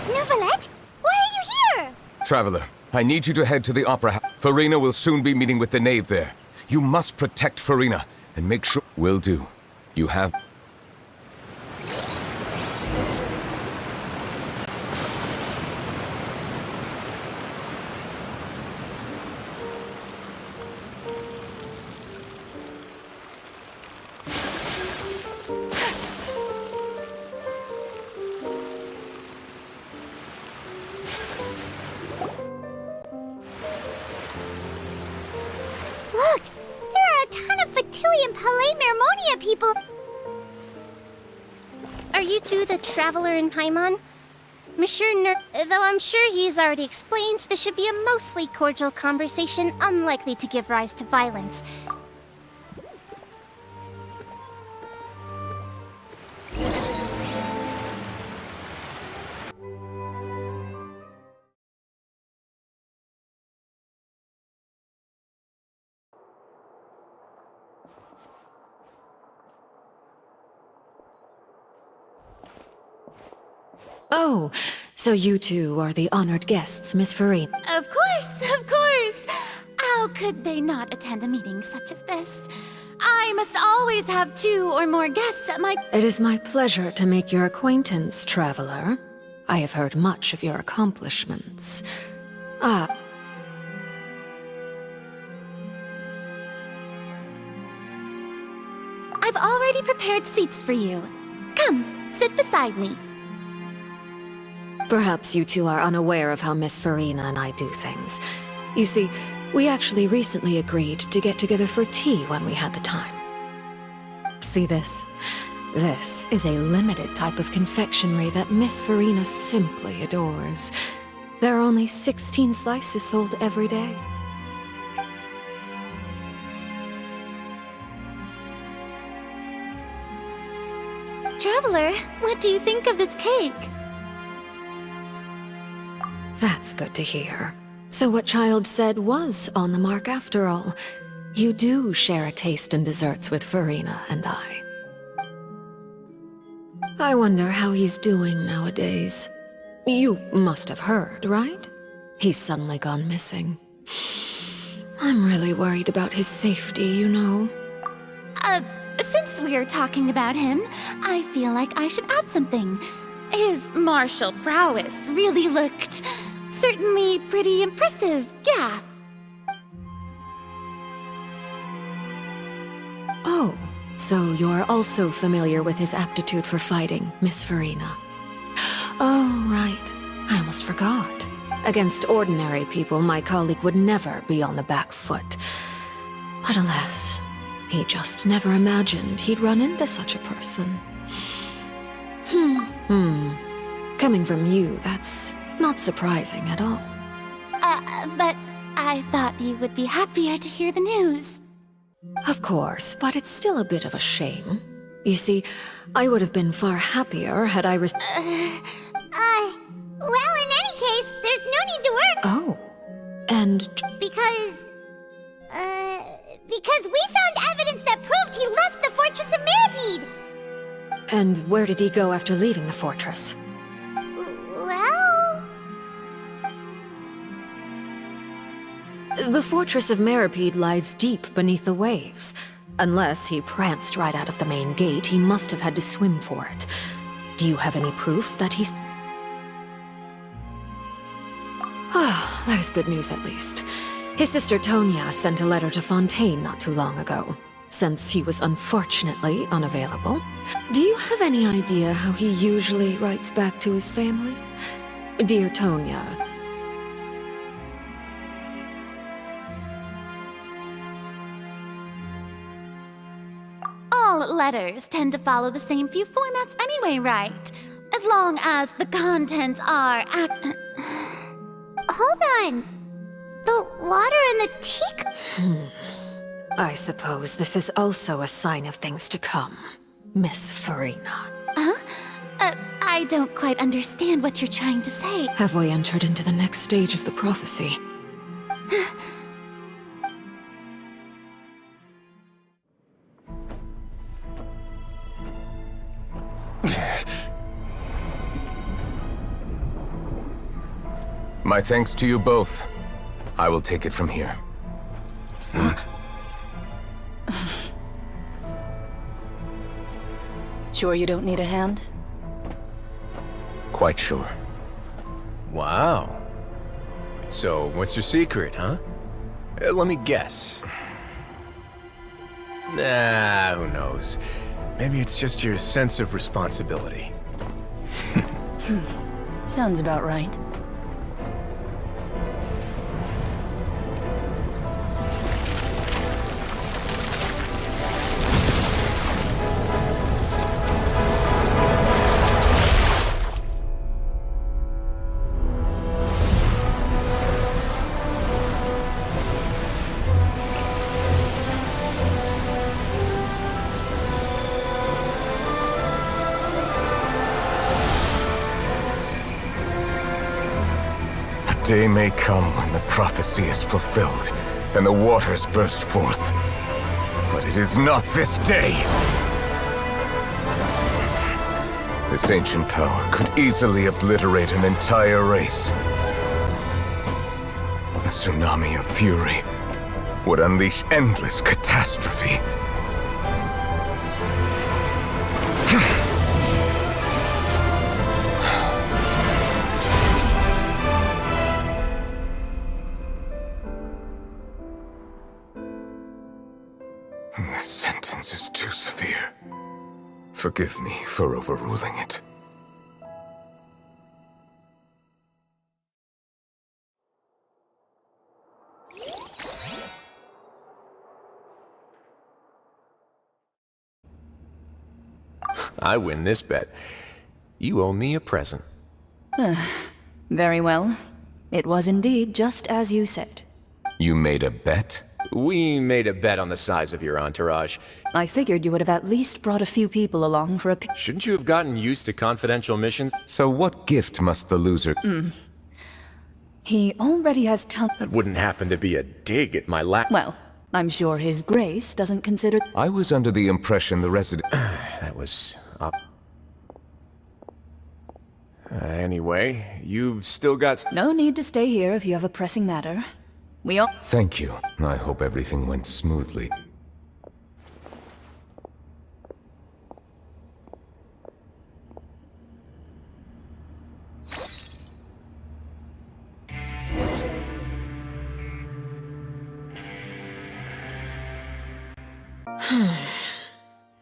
Neuvillette? Why are you here? Traveler, I need you to head to the Opera House. Farina will soon be meeting with the knave there. You must protect Farina, and make sure... Will do. You have... Look! There are a ton of Fatilian Palais Mermonia people! Are you two the Traveler in Paimon? Though I'm sure he's already explained, this should be a mostly cordial conversation, unlikely to give rise to violence. Oh, so you two are the honored guests, Miss Farina. Of course, of course! How could they not attend a meeting such as this? I must always have 2 or more guests at my— It is my pleasure to make your acquaintance, traveler. I have heard much of your accomplishments. I've already prepared seats for you. Come, sit beside me. Perhaps you two are unaware of how Miss Farina and I do things. You see, we actually recently agreed to get together for tea when we had the time. See this? This is a limited type of confectionery that Miss Farina simply adores. There are only 16 slices sold every day. Traveler, what do you think of this cake? That's good to hear. So what Child said was on the mark after all. You do share a taste in desserts with Farina and I. I wonder how he's doing nowadays. You must have heard, right? He's suddenly gone missing. I'm really worried about his safety, you know. Since we're talking about him, I feel like I should add something. His martial prowess really looked certainly pretty impressive, yeah. Oh, so you're also familiar with his aptitude for fighting, Miss Farina. Oh, right. I almost forgot. Against ordinary people, my colleague would never be on the back foot. But alas, he just never imagined he'd run into such a person. Coming from you, that's not surprising at all. But I thought you would be happier to hear the news. Of course, but it's still a bit of a shame. You see, I would have been far happier had I Well, in any case, there's no need to worry. Oh, and... Because we found evidence that proved he left the Fortress of Mirapede. And where did he go after leaving the fortress? Well... The Fortress of Mirapede lies deep beneath the waves. Unless he pranced right out of the main gate, he must have had to swim for it. Do you have any proof that he's... Ah, that is good news at least. His sister Tonya sent a letter to Fontaine not too long ago. Since he was unfortunately unavailable. Do you have any idea how he usually writes back to his family? Dear Tonya, All letters tend to follow the same few formats anyway, right? As long as the contents are Hold on. The water in the teacup... I suppose this is also a sign of things to come, Miss Farina. Huh? I don't quite understand what you're trying to say. Have we entered into the next stage of the prophecy? My thanks to you both. I will take it from here. Sure you don't need a hand? Quite sure. Wow. So, what's your secret, huh? Let me guess. Nah, who knows? Maybe it's just your sense of responsibility. Sounds about right. Day may come when the prophecy is fulfilled, and the waters burst forth. But it is not this day! This ancient power could easily obliterate an entire race. A tsunami of fury would unleash endless catastrophe. This sentence is too severe. Forgive me for overruling it. I win this bet. You owe me a present. Very well. It was indeed just as you said. You made a bet? We made a bet on the size of your entourage. I figured you would have at least brought a few people along for a Shouldn't you have gotten used to confidential missions? So what gift must the loser... He already has That wouldn't happen to be a dig at my Well, I'm sure His Grace doesn't consider... I was under the impression the resident... That was... Anyway, you've still got... No need to stay here if you have a pressing matter. We all... Thank you. I hope everything went smoothly.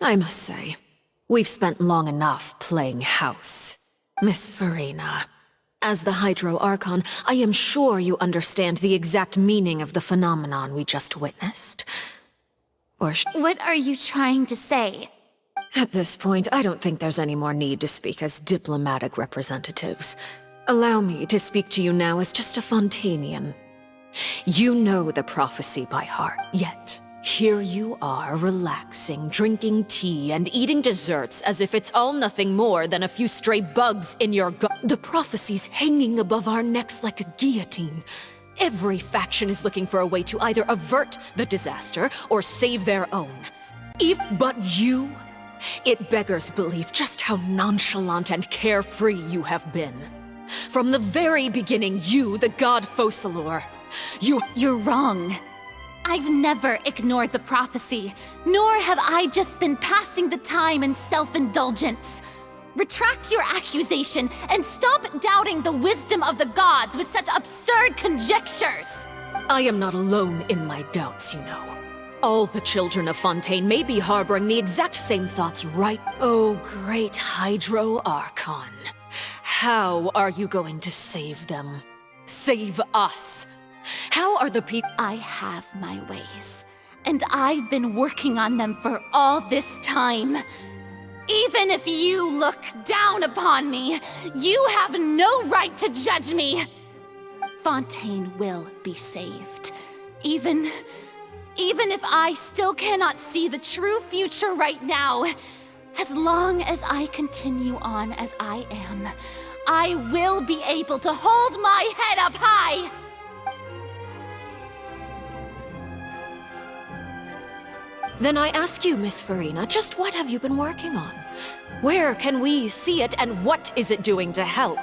I must say, we've spent long enough playing house. Miss Farina, as the Hydro Archon, I am sure you understand the exact meaning of the phenomenon we just witnessed. Or what are you trying to say? At this point, I don't think there's any more need to speak as diplomatic representatives. Allow me to speak to you now as just a Fontanian. You know the prophecy by heart, yet here you are, relaxing, drinking tea, and eating desserts as if it's all nothing more than a few stray bugs in your gut. The prophecy's hanging above our necks like a guillotine. Every faction is looking for a way to either avert the disaster or save their own. But you? It beggars belief just how nonchalant and carefree you have been. From the very beginning, you, the god Focalor, You're wrong. I've never ignored the prophecy, nor have I just been passing the time in self-indulgence. Retract your accusation and stop doubting the wisdom of the gods with such absurd conjectures. I am not alone in my doubts, you know. All the children of Fontaine may be harboring the exact same thoughts right. Oh, great Hydro Archon. How are you going to save them? Save us? How are the people— I have my ways, and I've been working on them for all this time. Even if you look down upon me, you have no right to judge me. Fontaine will be saved. Even if I still cannot see the true future right now, as long as I continue on as I am, I will be able to hold my head up high. Then I ask you, Miss Farina, just what have you been working on? Where can we see it, and what is it doing to help?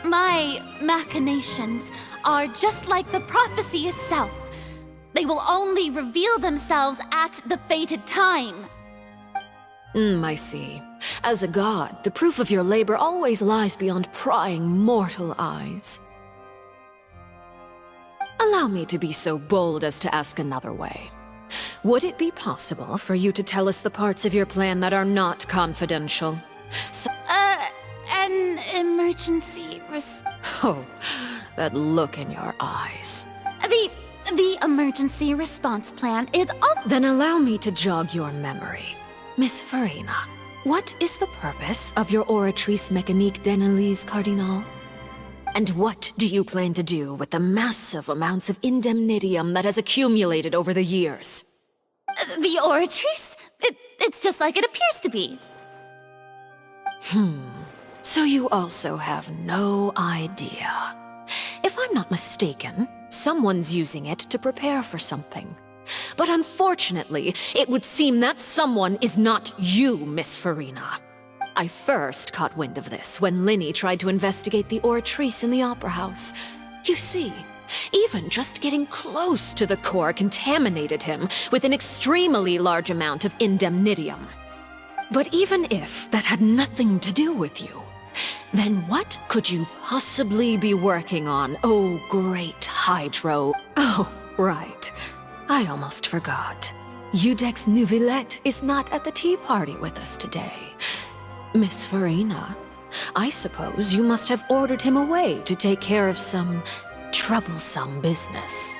My machinations are just like the prophecy itself. They will only reveal themselves at the fated time. I see. As a god, the proof of your labor always lies beyond prying mortal eyes. Allow me to be so bold as to ask another way. Would it be possible for you to tell us the parts of your plan that are not confidential? An emergency Oh, that look in your eyes. The emergency response plan is all— Then allow me to jog your memory. Miss Farina, what is the purpose of your Oratrice Mécanique d'Analyse Cardinal? And what do you plan to do with the massive amounts of indemnitium that has accumulated over the years? The Oratrice? It's just like it appears to be. So you also have no idea. If I'm not mistaken, someone's using it to prepare for something. But unfortunately, it would seem that someone is not you, Miss Farina. I first caught wind of this when Linny tried to investigate the Oratrice in the Opera House. You see, even just getting close to the core contaminated him with an extremely large amount of indemnitium. But even if that had nothing to do with you, then what could you possibly be working on, oh great Hydro? Oh, right. I almost forgot. Udex Nouvillette is not at the tea party with us today. Miss Farina, I suppose you must have ordered him away to take care of some troublesome business.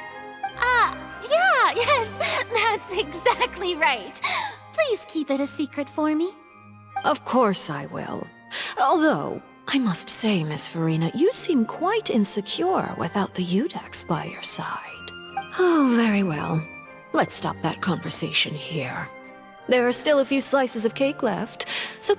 Yes, That's exactly right. Please keep it a secret for me. Of course I will. Although, I must say, Miss Farina, you seem quite insecure without the Udex by your side. Oh, very well. Let's stop that conversation here. There are still a few slices of cake left, so...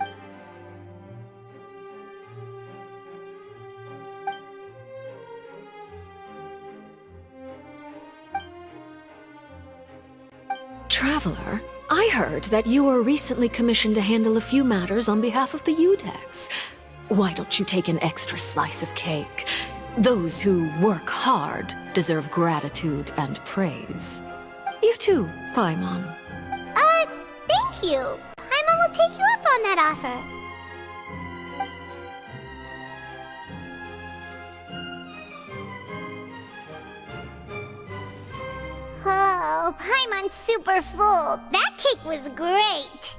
Traveler, I heard that you were recently commissioned to handle a few matters on behalf of the Udex. Why don't you take an extra slice of cake? Those who work hard deserve gratitude and praise. You too, Paimon. Thank you. Paimon will take you up on that offer. Oh, Paimon's super full. That cake was great.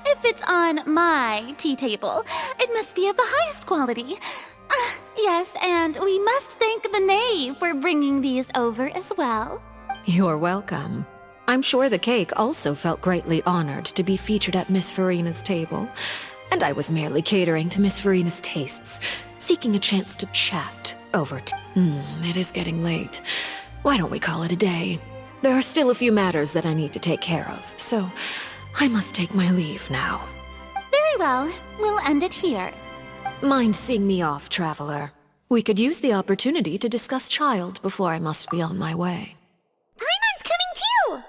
If it's on my tea table, it must be of the highest quality. Yes, and we must thank the knave for bringing these over as well. You're welcome. I'm sure the cake also felt greatly honored to be featured at Miss Farina's table. And I was merely catering to Miss Farina's tastes, seeking a chance to chat over it is getting late. Why don't we call it a day? There are still a few matters that I need to take care of, so I must take my leave now. Very well. We'll end it here. Mind seeing me off, Traveler? We could use the opportunity to discuss Child before I must be on my way. Paimon's coming too!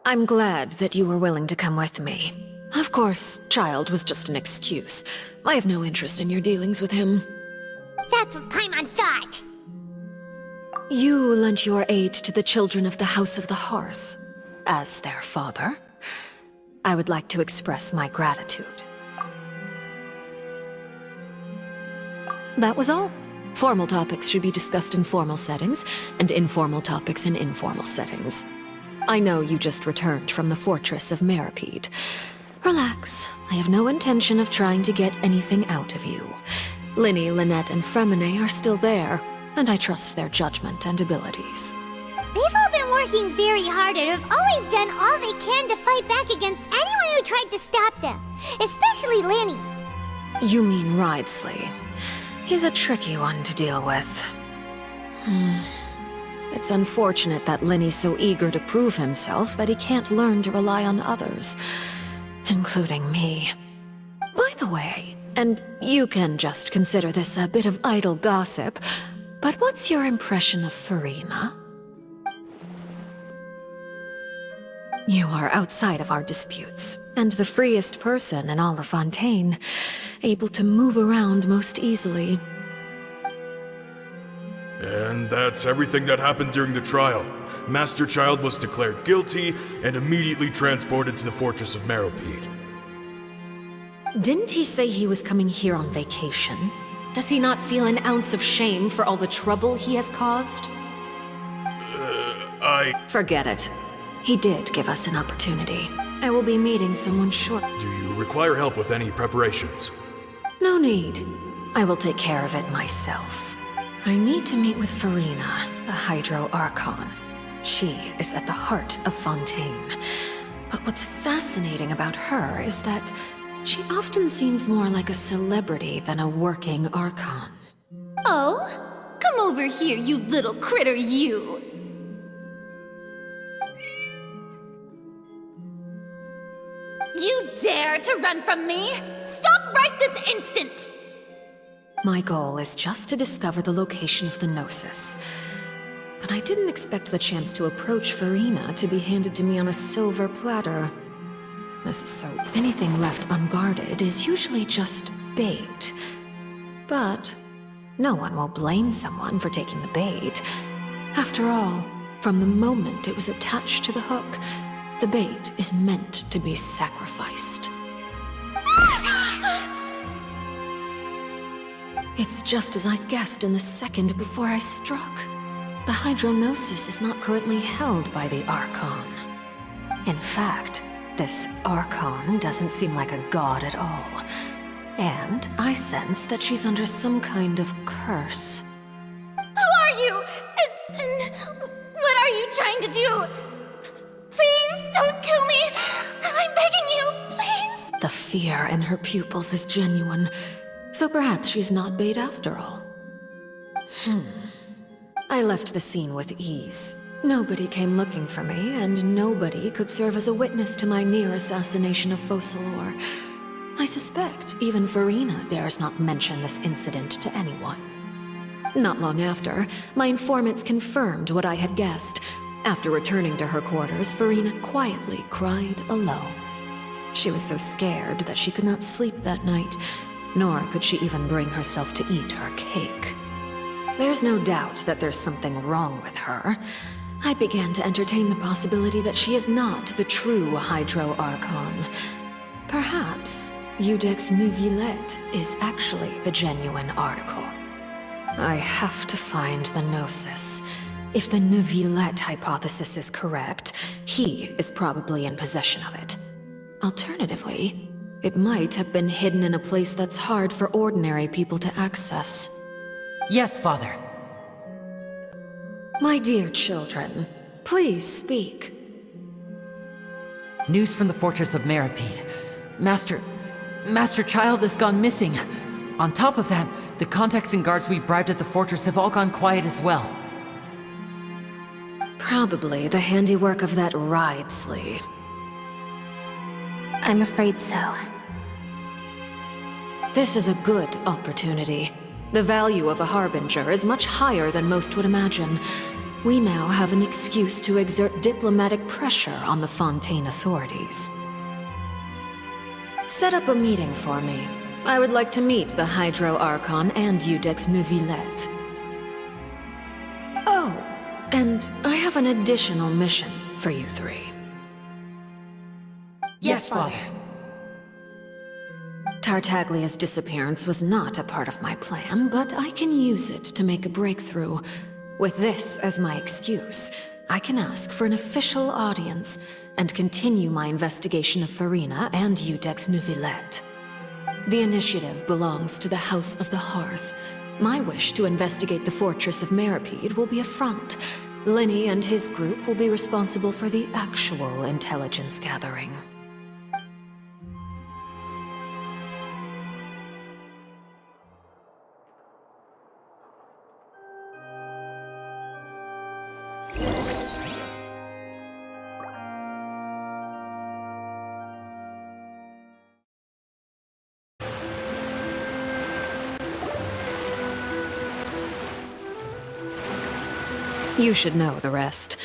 I'm glad that you were willing to come with me. Of course, Child was just an excuse. I have no interest in your dealings with him. That's what Paimon thought. You lent your aid to the children of the House of the Hearth. As their father, I would like to express my gratitude. That was all. Formal topics should be discussed in formal settings, and informal topics in informal settings. I know you just returned from the fortress of Meripede. Relax. I have no intention of trying to get anything out of you. Linny, Lynette, and Fremine are still there, and I trust their judgment and abilities. They've all been working very hard and have always done all they can to fight back against anyone who tried to stop them, especially Linny. You mean Ridesley. He's a tricky one to deal with. It's unfortunate that Linny's so eager to prove himself that he can't learn to rely on others, including me. By the way, and you can just consider this a bit of idle gossip, but what's your impression of Farina? You are outside of our disputes, and the freest person in all of Fontaine, able to move around most easily. And that's everything that happened during the trial. Master Child was declared guilty and immediately transported to the Fortress of Meripede. Didn't he say he was coming here on vacation? Does he not feel an ounce of shame for all the trouble he has caused? Forget it. He did give us an opportunity. I will be meeting someone short. Do you require help with any preparations? No need. I will take care of it myself. I need to meet with Farina, the Hydro Archon. She is at the heart of Fontaine. But what's fascinating about her is that she often seems more like a celebrity than a working Archon. Oh, Come over here, you little critter, you! You dare to run from me? Stop right this instant! My goal is just to discover the location of the Gnosis. But I didn't expect the chance to approach Furina to be handed to me on a silver platter. This is so... Anything left unguarded is usually just bait. But no one will blame someone for taking the bait. After all, from the moment it was attached to the hook, the bait is meant to be sacrificed. It's just as I guessed in the second before I struck. The Hydronosis is not currently held by the Archon. In fact, this Archon doesn't seem like a god at all. And I sense that she's under some kind of curse. Who are you? And what are you trying to do? Please don't kill me! I'm begging you, please! The fear in her pupils is genuine, so perhaps she's not bait after all. I left the scene with ease. Nobody came looking for me, and nobody could serve as a witness to my near assassination of Focalor. I suspect even Furina dares not mention this incident to anyone. Not long after, my informants confirmed what I had guessed. After returning to her quarters, Furina quietly cried alone. She was so scared that she could not sleep that night, nor could she even bring herself to eat her cake. There's no doubt that there's something wrong with her. I began to entertain the possibility that she is not the true Hydro Archon. Perhaps Iudex Neuvillette is actually the genuine article. I have to find the Gnosis. If the Neuvillette hypothesis is correct, he is probably in possession of it. Alternatively, it might have been hidden in a place that's hard for ordinary people to access. Yes, Father. My dear children, please speak. News from the fortress of Meripede. Master Child has gone missing. On top of that, the contacts and guards we bribed at the fortress have all gone quiet as well. Probably the handiwork of that Wriothesley. I'm afraid so. This is a good opportunity. The value of a Harbinger is much higher than most would imagine. We now have an excuse to exert diplomatic pressure on the Fontaine authorities. Set up a meeting for me. I would like to meet the Hydro Archon and Iudex Neuvillette. Oh, and I have an additional mission for you three. Yes, Father. Tartaglia's disappearance was not a part of my plan, but I can use it to make a breakthrough. With this as my excuse, I can ask for an official audience and continue my investigation of Furina and Iudex Neuvillette. The initiative belongs to the House of the Hearth. My wish to investigate the fortress of Meripede will be a front. Linny and his group will be responsible for the actual intelligence gathering. You should know the rest.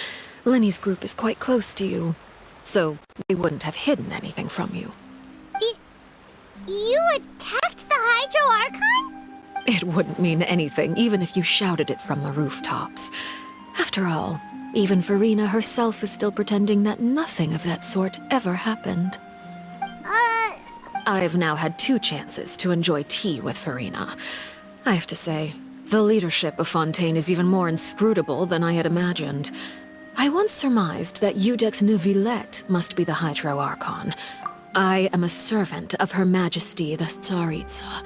Linny's group is quite close to you, so they wouldn't have hidden anything from you. You attacked the Hydro Archon? It wouldn't mean anything, even if you shouted it from the rooftops. After all, even Furina herself is still pretending that nothing of that sort ever happened. I've now had 2 chances to enjoy tea with Furina. I have to say, the leadership of Fontaine is even more inscrutable than I had imagined. I once surmised that Iudex Neuvillette must be the Hydro Archon. I am a servant of Her Majesty the Tsaritsa.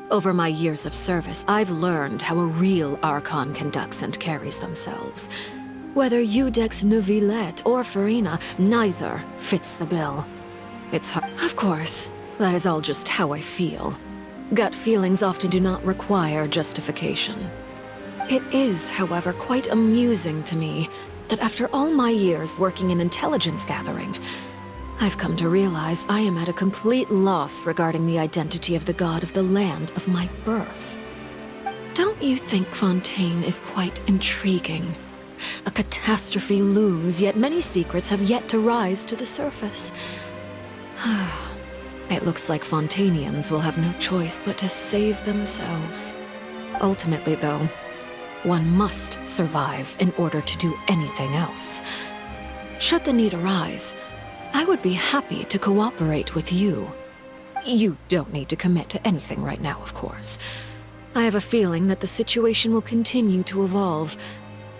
Over my years of service, I've learned how a real Archon conducts and carries themselves. Whether Iudex Neuvillette or Furina, neither fits the bill. It's hard. Of course, that is all just how I feel. Gut feelings often do not require justification. It is, however, quite amusing to me that after all my years working in intelligence gathering, I've come to realize I am at a complete loss regarding the identity of the god of the land of my birth. Don't you think Fontaine is quite intriguing? A catastrophe looms, yet many secrets have yet to rise to the surface. It looks like Fontainians will have no choice but to save themselves. Ultimately, though, one must survive in order to do anything else. Should the need arise, I would be happy to cooperate with you. You don't need to commit to anything right now, of course. I have a feeling that the situation will continue to evolve,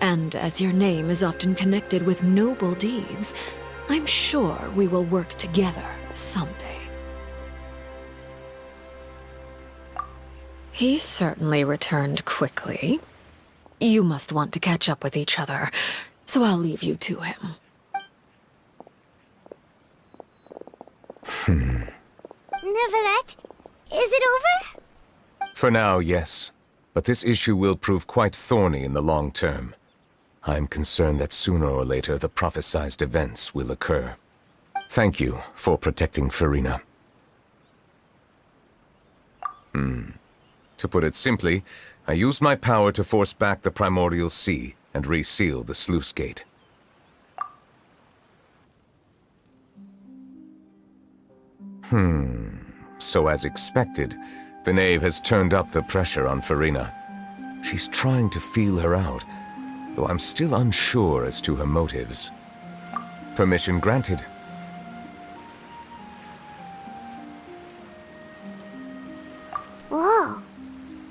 and as your name is often connected with noble deeds, I'm sure we will work together someday. He certainly returned quickly. You must want to catch up with each other, so I'll leave you to him. Neuvillette, is it over? For now, yes. But this issue will prove quite thorny in the long term. I am concerned that sooner or later the prophesized events will occur. Thank you for protecting Furina. To put it simply, I used my power to force back the primordial sea and reseal the sluice gate. So as expected, the knave has turned up the pressure on Furina. She's trying to feel her out, though I'm still unsure as to her motives. Permission granted. Whoa.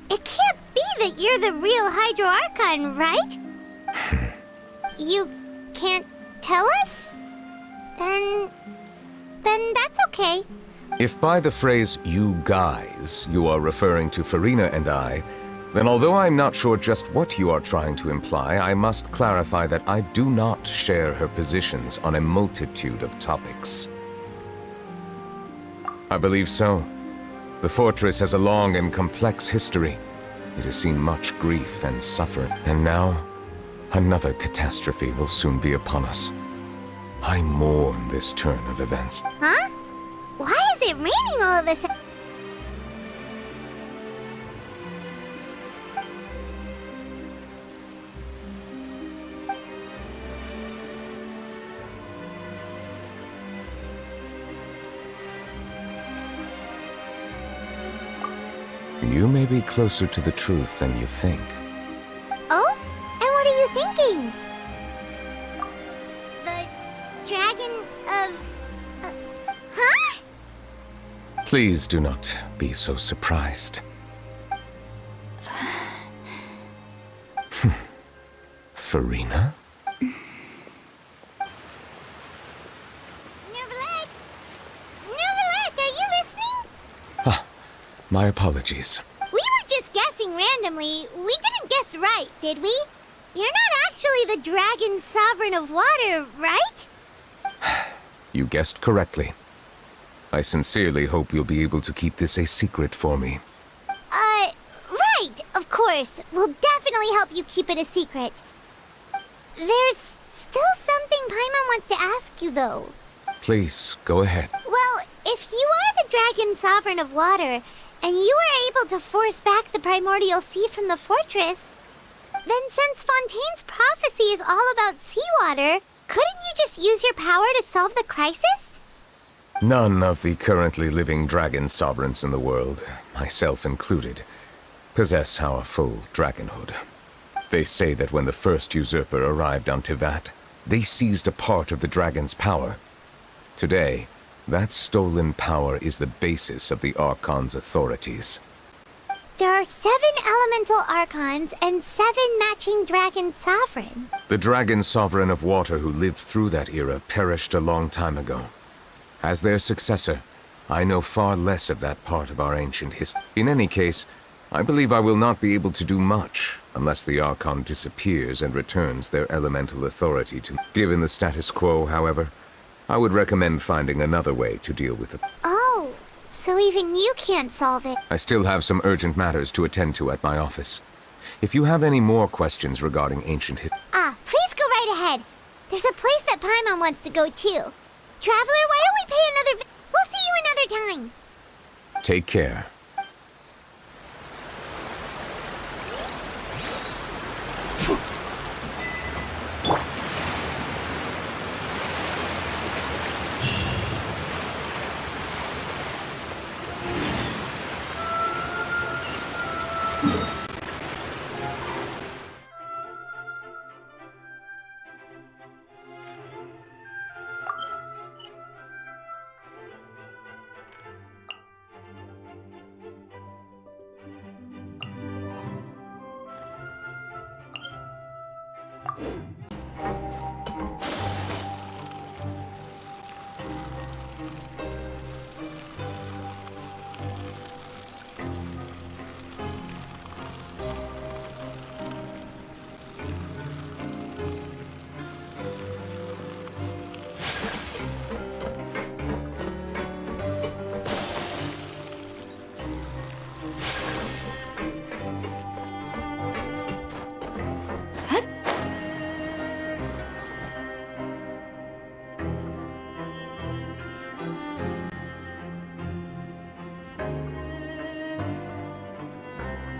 It can't be that you're the real Hydro Archon, right? You can't tell us? Then that's okay. If by the phrase, "you guys," you are referring to Furina and I, then although I'm not sure just what you are trying to imply, I must clarify that I do not share her positions on a multitude of topics. I believe so. The fortress has a long and complex history. It has seen much grief and suffering, and now, another catastrophe will soon be upon us. I mourn this turn of events. Huh? Why is it raining all of a sudden? You may be closer to the truth than you think. Oh? And what are you thinking? The dragon of... huh? Please do not be so surprised. Furina? Neuvillette! Neuvillette, are you listening? My apologies. We were just guessing randomly. We didn't guess right, did we? You're not actually the dragon sovereign of water, right? You guessed correctly. I sincerely hope you'll be able to keep this a secret for me. Right, of course. We'll definitely help you keep it a secret. There's still something Paimon wants to ask you, though. Please, go ahead. Well, if you are the dragon sovereign of water, and you were able to force back the primordial sea from the fortress, then since Fontaine's prophecy is all about seawater, couldn't you just use your power to solve the crisis? None of the currently living dragon sovereigns in the world, myself included, possess our full dragonhood. They say that when the first usurper arrived on Tivat, they seized a part of the dragon's power. Today, that stolen power is the basis of the Archon's authorities. There are 7 elemental Archons and 7 matching dragon sovereign. The dragon sovereign of water who lived through that era perished a long time ago. As their successor, I know far less of that part of our ancient history. In any case, I believe I will not be able to do much unless the Archon disappears and returns their elemental authority to me. Given the status quo, however, I would recommend finding another way to deal with it. Oh, so even you can't solve it. I still have some urgent matters to attend to at my office. If you have any more questions regarding ancient history... Please go right ahead. There's a place that Paimon wants to go too. Traveler, why don't we pay another We'll see you another time. Take care.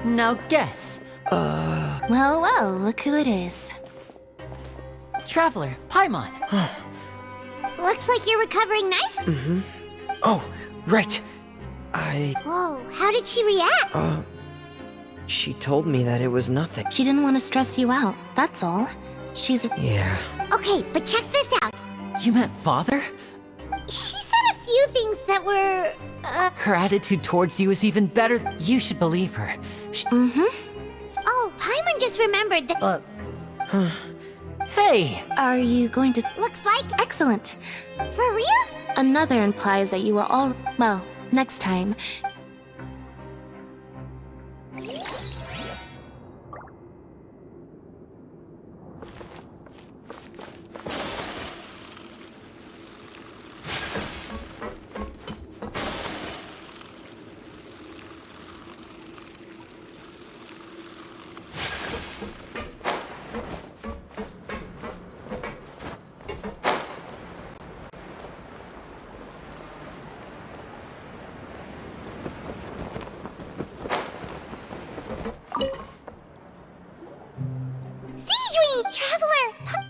Now guess. Well, well, look who it is. Traveler, Paimon. Looks like you're recovering nice. Mm-hmm. Oh, right. Whoa, how did she react? She told me that it was nothing. She didn't want to stress you out, that's all. She's... Yeah. Okay, but check this out. You meant father? She said a few things that were, Her attitude towards you is even better. You should believe her. Oh, Paimon just remembered that... Hey! Are you going to... Looks like... Excellent. For real? Another implies that you were all... Well, next time. Traveler!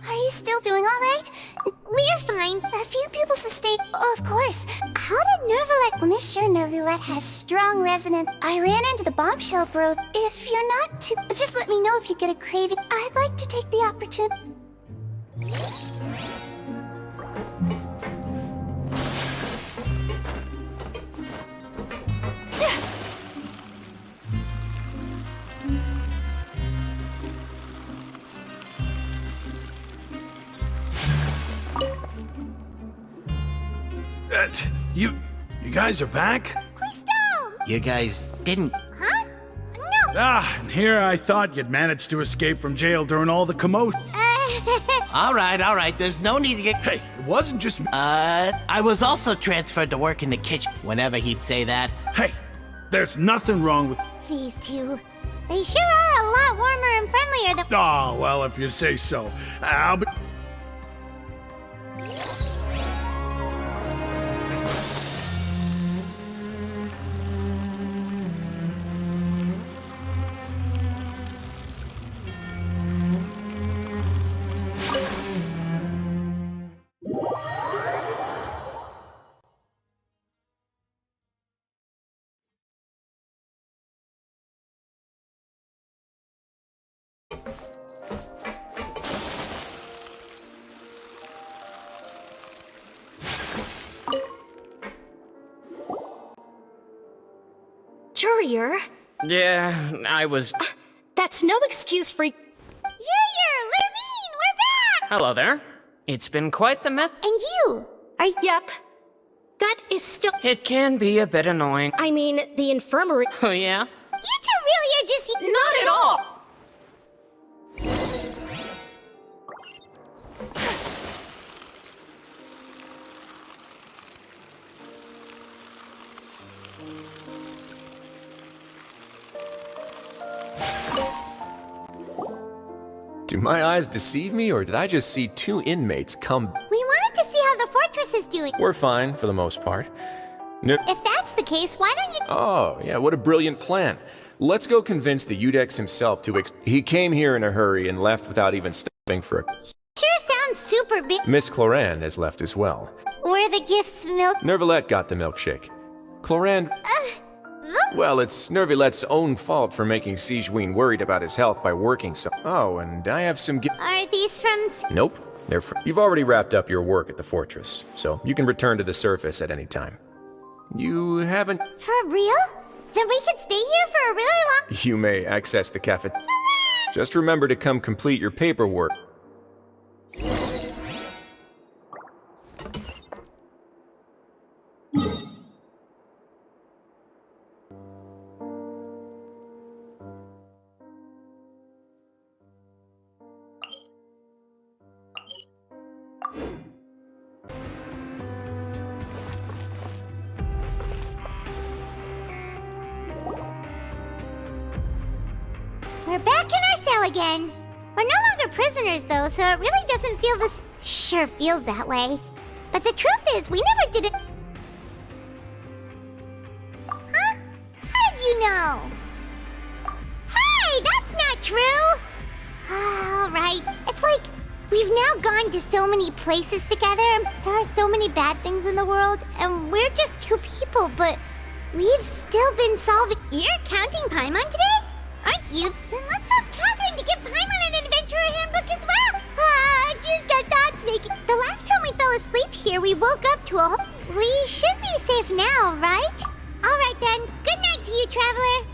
Are you still doing alright? We're fine. A few people sustained... Oh, of course. How did Nervalette... Well, Miss sure Nervalette has strong resonance. I ran into the bombshell bros. If you're not too... Just let me know if you get a craving. I'd like to take the opportunity... You guys are back? You guys didn't... Huh? No! And here I thought you'd managed to escape from jail during all the commotion. All right, there's no need to get... Hey, it wasn't just me. I was also transferred to work in the kitchen, whenever he'd say that. Hey, there's nothing wrong with... These two. They sure are a lot warmer and friendlier than... Oh, well, if you say so. I'll be... Courier? Yeah, I was... That's no excuse for... Courier! Lurvine! We're back! Hello there. It's been quite the mess. And you? Yep. That is still... It can be a bit annoying. I mean, the infirmary... Oh, yeah? You two really are just... Not at all! Do my eyes deceive me, or did I just see two inmates come? We wanted to see how the fortress is doing. We're fine, for the most part. No. If that's the case, why don't you... Oh, yeah, what a brilliant plan. Let's go convince the Udex himself to He came here in a hurry and left without even stopping for a... Sure sounds super big. Miss Cloran has left as well. Were the gifts milk? Nervalette got the milkshake. Cloran... Well, it's Nervalette's own fault for making Sigewinne worried about his health by working so... Oh, and I have some... Are these from... Nope. They're from... You've already wrapped up your work at the fortress, so you can return to the surface at any time. You haven't... For real? Then we could stay here for a really long... You may access the cafe... Just remember to come complete your paperwork. We're back in our cell again. We're no longer prisoners, though, so it really doesn't feel this... Sure feels that way. But the truth is, we never did it... Huh? How did you know? Hey, that's not true! Alright, it's like we've now gone to so many places together, and there are so many bad things in the world, and we're just two people, but we've still been solving... You're counting Paimon today? Aren't you? Then let's ask Catherine to give Paimon an adventurer handbook as well! Just our thoughts making... The last time we fell asleep here, we woke up to a... We should be safe now, right? Alright then, good night to you, Traveler!